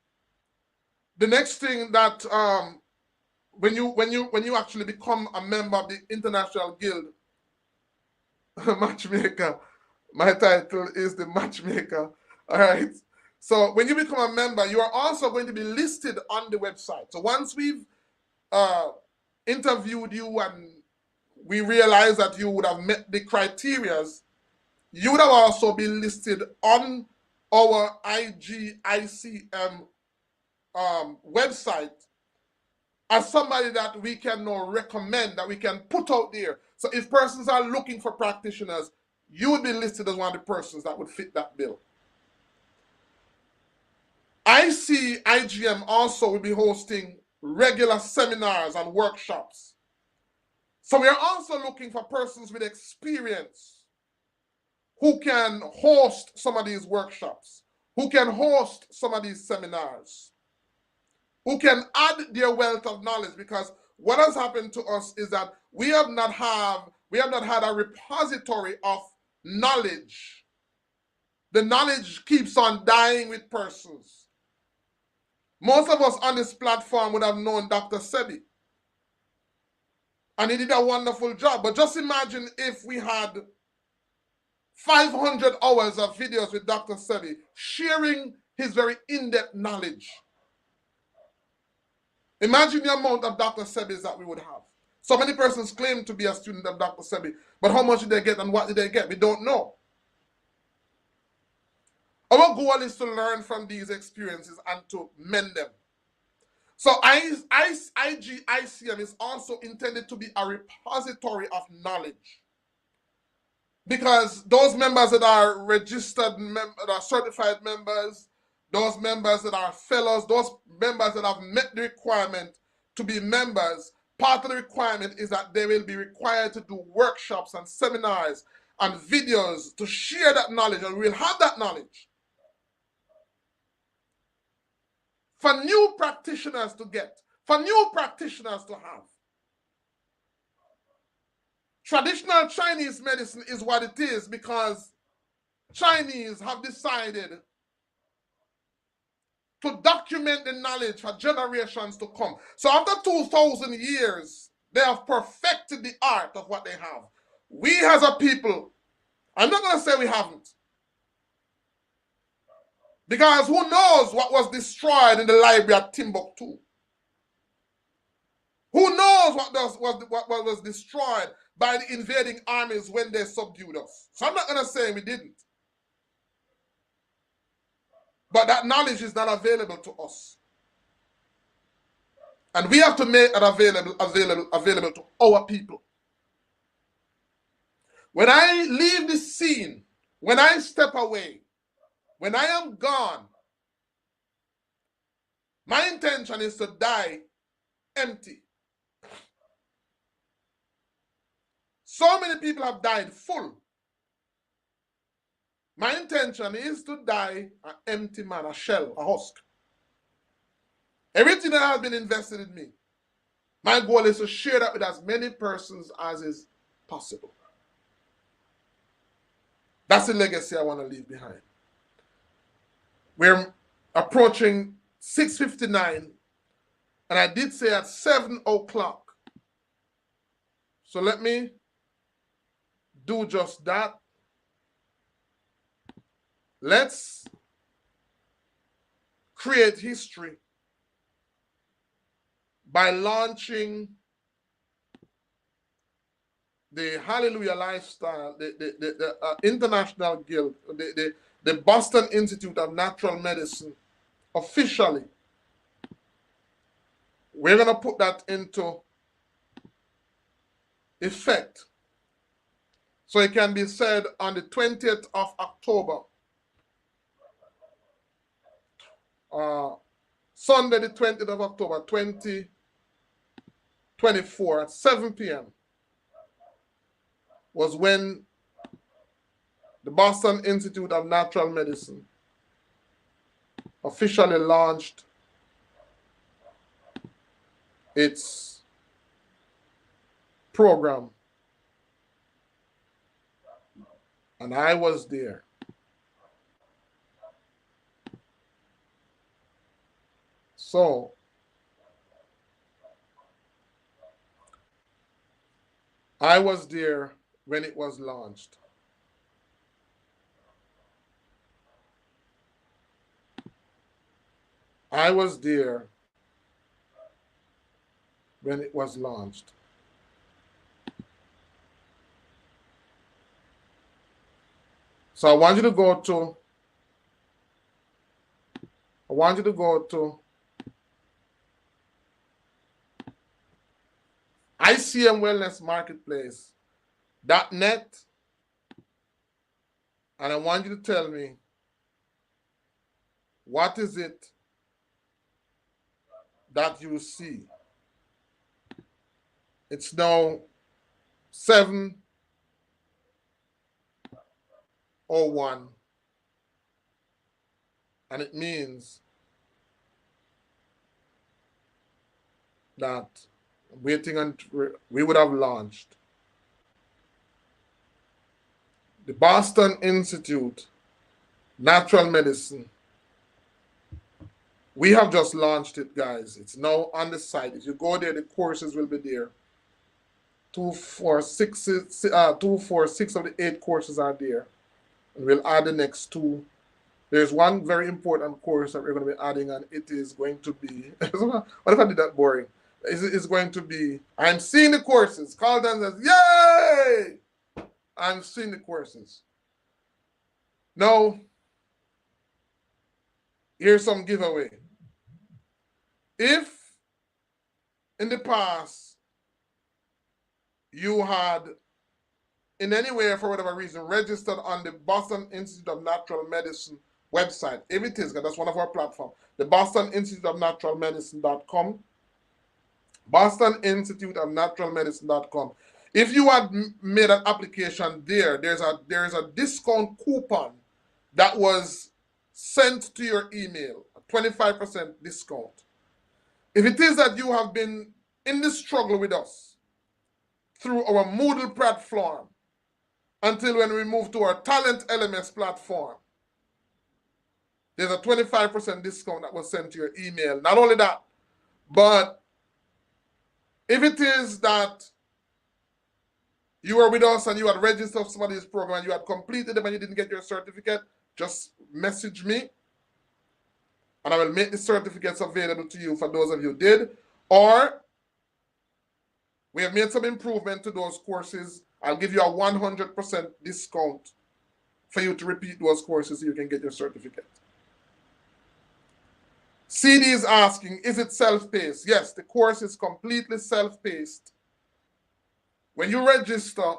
The next thing that when you actually become a member of the International Guild Matchmaker, my title is the Matchmaker. All right. So when you become a member, you are also going to be listed on the website. So once we've interviewed you and we realize that you would have met the criterias, you would have also been listed on our IGICM website as somebody that we can now recommend, that we can put out there. So if persons are looking for practitioners, you would be listed as one of the persons that would fit that bill. IGM also will be hosting regular seminars and workshops. So we are also looking for persons with experience who can host some of these workshops, who can host some of these seminars, who can add their wealth of knowledge, because what has happened to us is that we have not had a repository of knowledge. The knowledge keeps on dying with persons. Most of us on this platform would have known Dr. Sebi, and he did a wonderful job. But just imagine if we had 500 hours of videos with Dr. Sebi sharing his very in-depth knowledge. Imagine the amount of Dr. Sebis that we would have. So many persons claim to be a student of Dr. Sebi, but how much did they get and what did they get? We don't know. Our goal is to learn from these experiences and to mend them. So IGICM is also intended to be a repository of knowledge, because those members that are registered, that are certified members, those members that are fellows, those members that have met the requirement to be members, part of the requirement is that they will be required to do workshops and seminars and videos to share that knowledge, and we'll have that knowledge for new practitioners to get, for new practitioners to have. Traditional Chinese medicine is what it is because Chinese have decided to document the knowledge for generations to come. So after 2,000 years, they have perfected the art of what they have. We as a people, I'm not going to say we haven't, because who knows what was destroyed in the library at Timbuktu? Who knows what was destroyed by the invading armies when they subdued us? So I'm not going to say we didn't. But that knowledge is not available to us. And we have to make it available to our people. When I leave this scene, when I step away, when I am gone, my intention is to die empty. So many people have died full. My intention is to die an empty man, a shell, a husk. Everything that has been invested in me, my goal is to share that with as many persons as is possible. That's the legacy I want to leave behind. We're approaching 6:59, and I did say at 7 o'clock. So let me do just that. Let's create history by launching the Hallelujah Lifestyle, the International Guild, the Boston Institute of Natural Medicine, officially, we're going to put that into effect. So it can be said on the 20th of October, Sunday the 20th of October, 2024 at 7 p.m. was when the Boston Institute of Natural Medicine officially launched its program. And I was there. So, I was there when it was launched. I was there when it was launched. So I want you to go to ICMWellnessMarketplace.net, and I want you to tell me, what is it that you see? It's now 7:01, and it means that waiting until we would have launched. The Boston Institute Natural Medicine. We have just launched it, guys. It's now on the site. If you go there, the courses will be there. 246 of the 8 courses are there. And we'll add the next 2. There's one very important course that we're going to be adding, and it is going to be, what if I did that boring? It's going to be, I'm seeing the courses. Carlton says, yay! I'm seeing the courses. Now, here's some giveaway. If in the past you had in any way, for whatever reason, registered on the Boston Institute of Natural Medicine website, if it is, that's one of our platforms, the Boston Institute of Natural Medicine.com, Boston Institute of Natural Medicine.com. If you had made an application there, there is a discount coupon that was sent to your email, a 25% discount. If it is that you have been in this struggle with us through our Moodle platform until when we move to our Talent LMS platform, there's a 25% discount that was sent to your email. Not only that, but if it is that you were with us and you had registered some of this program and you had completed them and you didn't get your certificate, just message me and I will make the certificates available to you for those of you who did. Or we have made some improvement to those courses. I'll give you a 100% discount for you to repeat those courses so you can get your certificate. CD is asking, is it self-paced? Yes, the course is completely self-paced. When you register,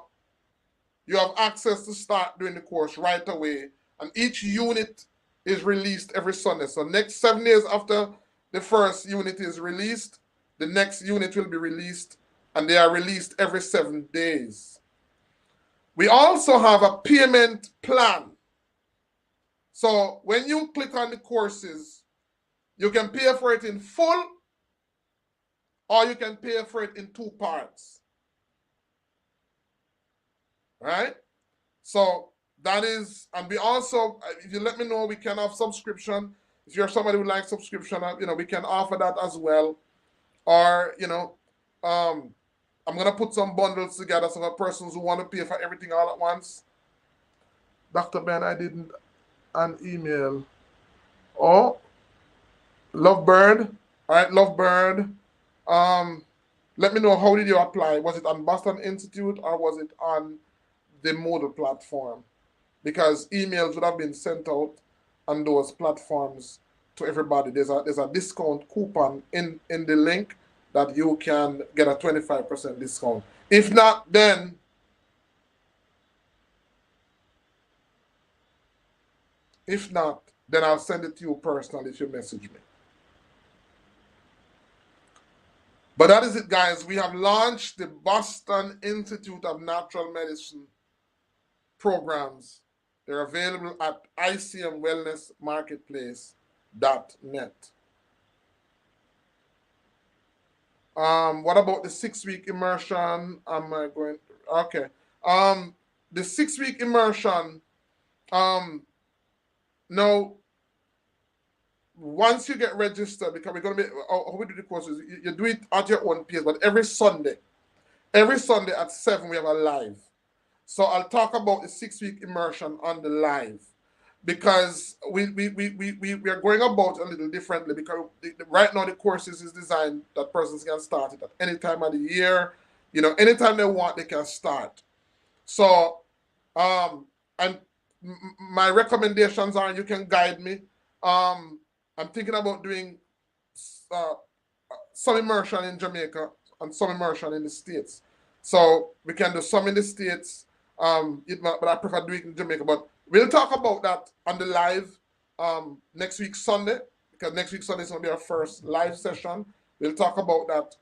you have access to start doing the course right away, and each unit is released every Sunday. So next 7 days after the first unit is released, the next unit will be released, and they are released every 7 days. We also have a payment plan. So when you click on the courses, you can pay for it in full, or you can pay for it in 2 parts. Right? So that is, and we also, if you let me know, we can have subscription. If you're somebody who likes subscription, we can offer that as well. Or, I'm going to put some bundles together so for persons who want to pay for everything all at once. Dr. Ben, I didn't an email. Oh, Lovebird. All right, Lovebird. let me know, how did you apply? Was it on Boston Institute or was it on the Moodle platform? Because emails would have been sent out on those platforms to everybody. There's a discount coupon in the link that you can get a 25% discount. If not, then I'll send it to you personally if you message me. But that is it, guys. We have launched the Boston Institute of Natural Medicine programs. They're available at icmwellnessmarketplace.net. What about the 6-week immersion? Am I going? Okay. The 6-week immersion. Now, once you get registered, because we're gonna be, how we do the courses, you do it at your own pace. But every Sunday at 7 we have a live. So I'll talk about the 6-week immersion on the live, because we are going about a little differently, because right now the courses is designed that persons can start it at any time of the year. Anytime they want, they can start. So, and my recommendations are, you can guide me. I'm thinking about doing some immersion in Jamaica and some immersion in the States. So we can do some in the States, but I prefer doing it in Jamaica. But we'll talk about that on the live next week Sunday, because next week Sunday is going to be our first live session. We'll talk about that,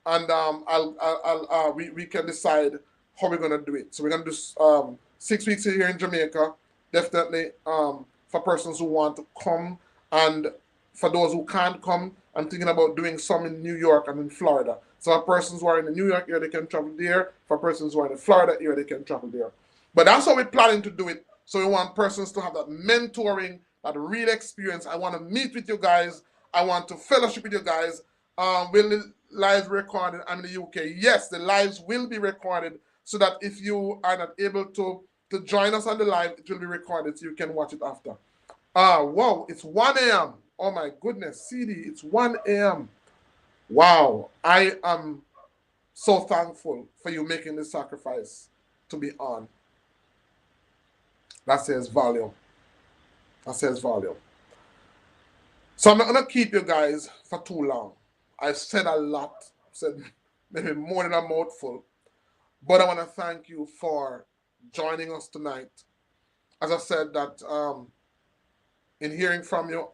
and we can decide how we're going to do it. So we're going to do 6 weeks here in Jamaica, definitely, for persons who want to come, and for those who can't come, I'm thinking about doing some in New York and in Florida. So for persons who are in the New York area, they can travel there. For persons who are in the Florida area, they can travel there. But that's how we're planning to do it. So we want persons to have that mentoring, that real experience. I want to meet with you guys. I want to fellowship with you guys. Will the lives recorded? I'm in the UK. Yes, the lives will be recorded, so that if you are not able to join us on the live, it will be recorded so you can watch it after. Whoa, it's 1 a.m. Oh my goodness, CD, it's 1 a.m. Wow, I am so thankful for you making this sacrifice to be on. That says volume. That says volume. So I'm not going to keep you guys for too long. I've said a lot, said maybe more than a mouthful. But I want to thank you for joining us tonight. As I said, that in hearing from you,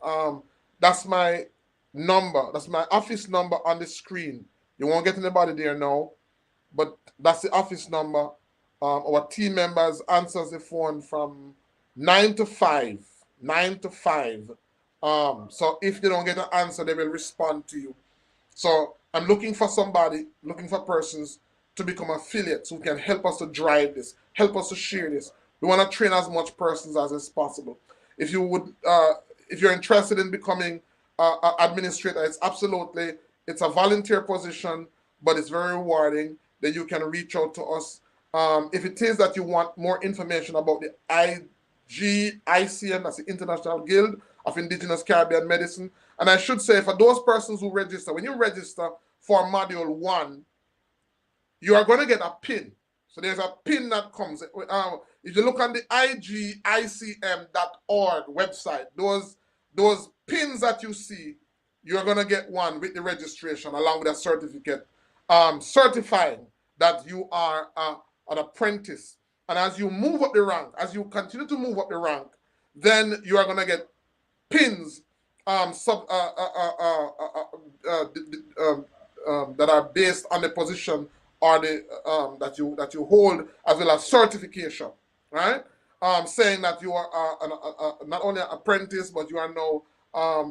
that's my number. That's my office number on the screen. You won't get anybody there now, but that's the office number. Our team members answers the phone from 9 to 5. 9 to 5. So if they don't get an answer, they will respond to you. So I'm looking for persons to become affiliates who can help us to drive this, help us to share this. We want to train as much persons as is possible. If you're interested in becoming an administrator, it's a volunteer position, but it's very rewarding. Then you can reach out to us. If it is that you want more information about the ICM, that's the International Guild of Indigenous Caribbean Medicine. And I should say, for those persons who register, when you register for Module 1, you are going to get a pin. So there's a pin that comes. If you look on the igicm.org website, those pins that you see, you're going to get one with the registration along with a certificate certifying that you are an apprentice. And as you move up the rank, as you continue to move up the rank, then you are going to get pins that are based on the position or the that you hold, as well as certification, right? Saying that you are not only an apprentice, but you are now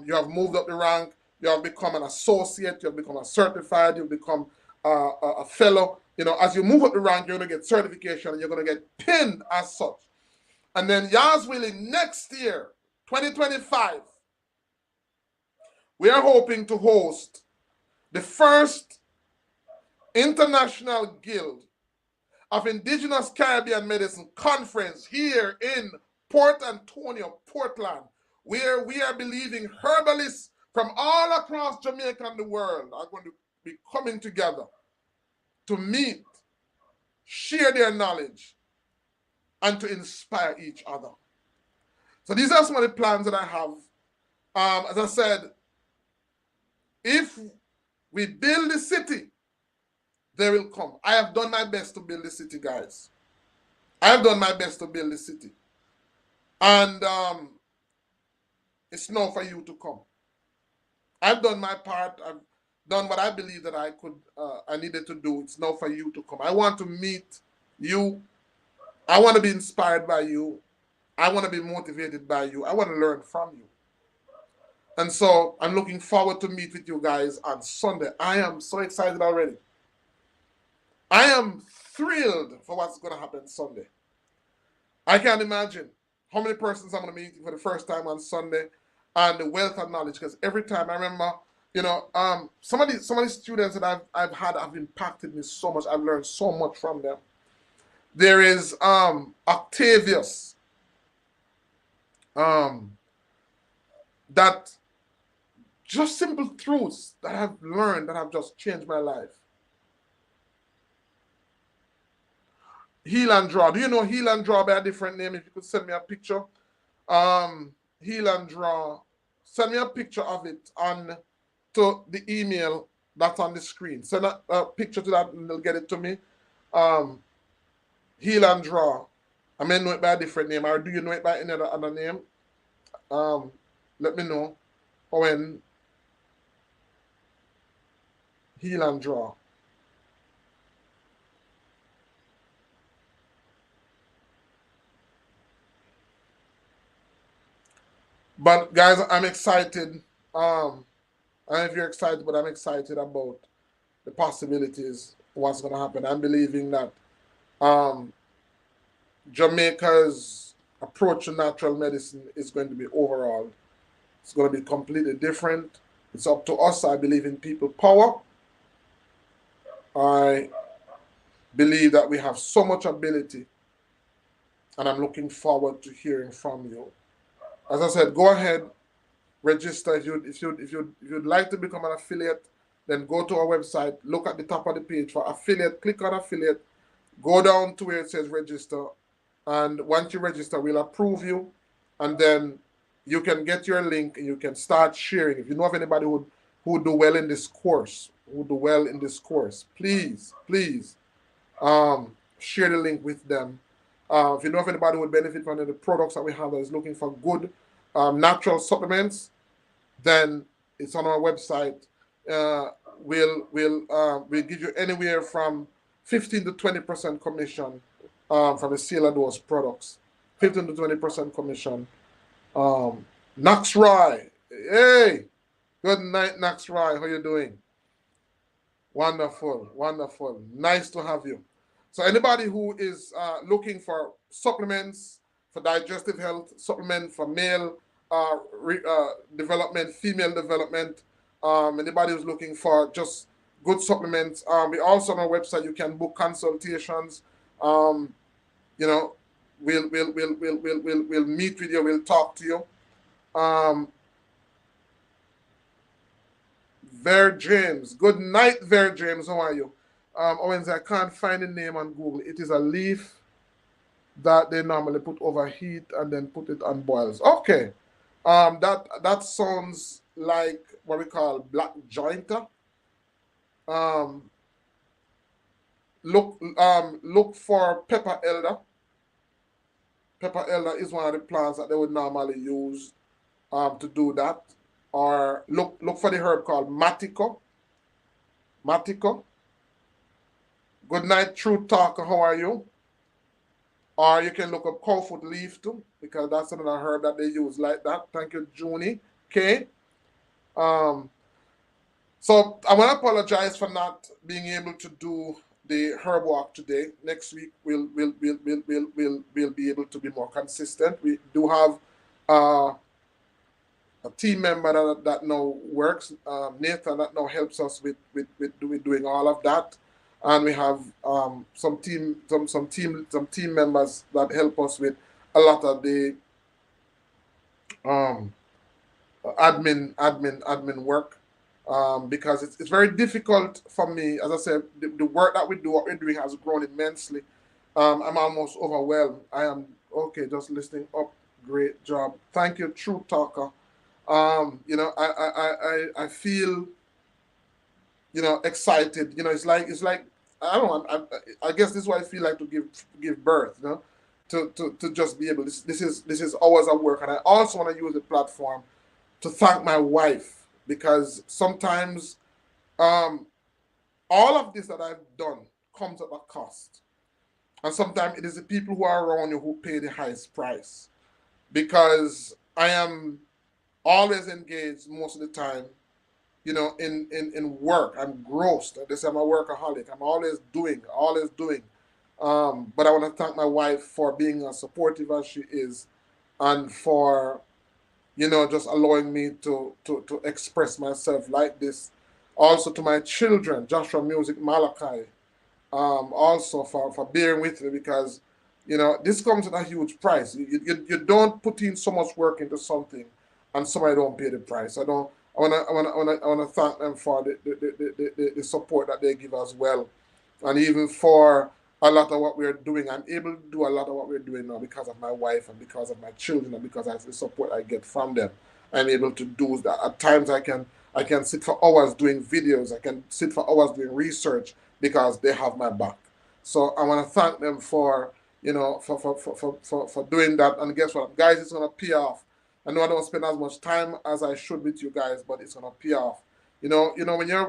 you have moved up the rank. You have become an associate. You have become a certified. You've become a fellow. As you move up the rank, you're going to get certification and you're going to get pinned as such. And then, Yah's willing, next year, 2025, we are hoping to host the first International Guild of Indigenous Caribbean Medicine Conference here in Port Antonio, Portland, where we are believing herbalists from all across Jamaica and the world are going to be coming together to meet, share their knowledge, and to inspire each other. So these are some of the plans that I have. As I said, if we build the city, they will come. I have done my best to build the city, guys. I have done my best to build the city. And it's now for you to come. I've done my part. I've done what I believe that I needed to do. It's now for you to come. I want to meet you. I want to be inspired by you. I want to be motivated by you. I want to learn from you. And so I'm looking forward to meet with you guys on Sunday. I am so excited already. I am thrilled for what's going to happen Sunday. I can't imagine how many persons I'm going to be meeting for the first time on Sunday, and the wealth of knowledge. Because every time I remember, some of the students that I've had have impacted me so much. I've learned so much from them. There is Octavius, that just simple truths that I've learned that have just changed my life. Heal and Draw. Do you know Heal and Draw by a different name? If you could send me a picture. Heal and Draw. Send me a picture of it to the email that's on the screen. Send a picture to that and they'll get it to me. Heal and Draw. I may know it by a different name, or do you know it by any other name? Let me know. When Heal and Draw. But guys, I'm excited. I don't know if you're excited, but I'm excited about the possibilities, what's going to happen. I'm believing that Jamaica's approach to natural medicine is going to be overhauled. It's going to be completely different. It's up to us. I believe in people power. I believe that we have so much ability, and I'm looking forward to hearing from you. As I said, go ahead, register. If you'd like to become an affiliate, then go to our website, look at the top of the page for affiliate, click on affiliate, go down to where it says register, and once you register, we'll approve you, and then you can get your link and you can start sharing. If you know of anybody who would do well in this course, please share the link with them. If you know of anybody who would benefit from the products that we have that is looking for good natural supplements, then it's on our website. We'll give you anywhere from 15 to 20% commission from the sale of those products. 15 to 20% commission. Nax Roy, hey, good night, Nax Roy. How you doing? Wonderful. Nice to have you. So anybody who is looking for supplements for digestive health, supplement for male development, female development, anybody who's looking for just good supplements, we also on our website you can book consultations. We'll meet with you. We'll talk to you. Ver James, good night, Ver James. How are you? Owens, I can't find the name on Google. It is a leaf that they normally put over heat and then put it on boils. Okay. That sounds like what we call black jointer. Look for pepper elder. Pepper elder is one of the plants that they would normally use to do that. Or look for the herb called matico. Good night, Truth Talker. How are you? Or you can look up cowfoot leaf too, because that's another herb that they use like that. Thank you, Junie. Okay. So I want to apologize for not being able to do the herb walk today. Next week we'll be able to be more consistent. We do have a team member that now works, Nathan, that now helps us with doing all of that. And we have some team members that help us with a lot of the admin work. because it's very difficult for me. As I said, the work that we do, what we're doing has grown immensely. I'm almost overwhelmed. I am okay, just listening up. Great job. Thank you, True Talker. You know, I feel, you know, excited. You know, it's like I don't know. I guess this is what I feel like to give birth. You know, to just be able. This is hours of work, and I also want to use the platform to thank my wife, because sometimes all of this that I've done comes at a cost, and sometimes it is the people who are around you who pay the highest price, because I am always engaged most of the time, you know, in work. I'm grossed. They say I'm a workaholic. I'm always doing, always doing. But I want to thank my wife for being as supportive as she is, and for, you know, just allowing me to express myself like this. Also to my children, Joshua Music, Malachi, also for bearing with me, because, you know, this comes at a huge price. You don't put in so much work into something and somebody don't pay the price. I wanna thank them for the support that they give as well, and even for a lot of what we're doing. I'm able to do a lot of what we're doing now because of my wife and because of my children and because of the support I get from them. I'm able to do that. At times I can sit for hours doing videos. I can sit for hours doing research because they have my back. So I want to thank them for, you know, for doing that. And guess what, guys, it's gonna pay off. I know I don't spend as much time as I should with you guys, but it's gonna pay off. You know,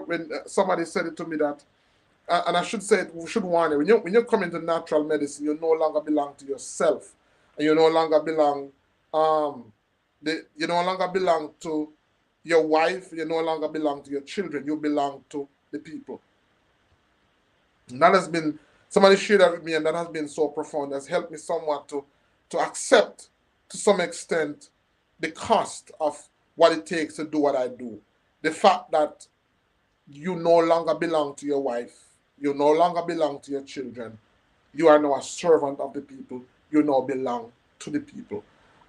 when somebody said it to me that, and I should say it, we should warn you, when you come into natural medicine, you no longer belong to yourself, and you no longer belong, um, you no longer belong to your wife, you no longer belong to your children, you belong to the people. And that has been, somebody shared that with me, and that has been so profound. That's helped me somewhat to accept, to some extent, the cost of what it takes to do what I do. The fact that you no longer belong to your wife, you no longer belong to your children, you are now a servant of the people, you now belong to the people.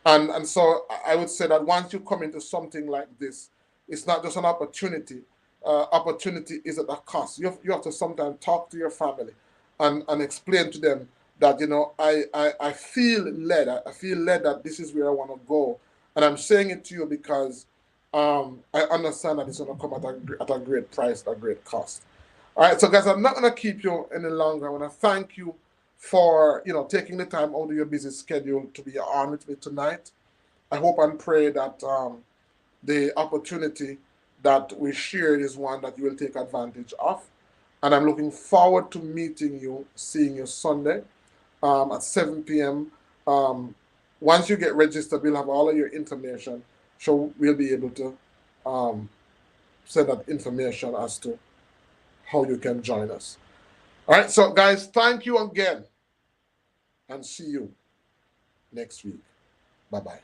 And so I would say that once you come into something like this, it's not just an opportunity. Opportunity is at a cost. You have to sometimes talk to your family and explain to them that, you know, I feel led. I feel led that this is where I want to go. And I'm saying it to you because I understand that it's going to come at a great price, at a great cost. All right, so guys, I'm not going to keep you any longer. I want to thank you for, you know, taking the time out of your busy schedule to be on with me tonight. I hope and pray that the opportunity that we shared is one that you will take advantage of. And I'm looking forward to meeting you, seeing you Sunday at 7 p.m. Once you get registered, we'll have all of your information. So we'll be able to send that information as to how you can join us. All right, so guys, thank you again, and see you next week. Bye-bye.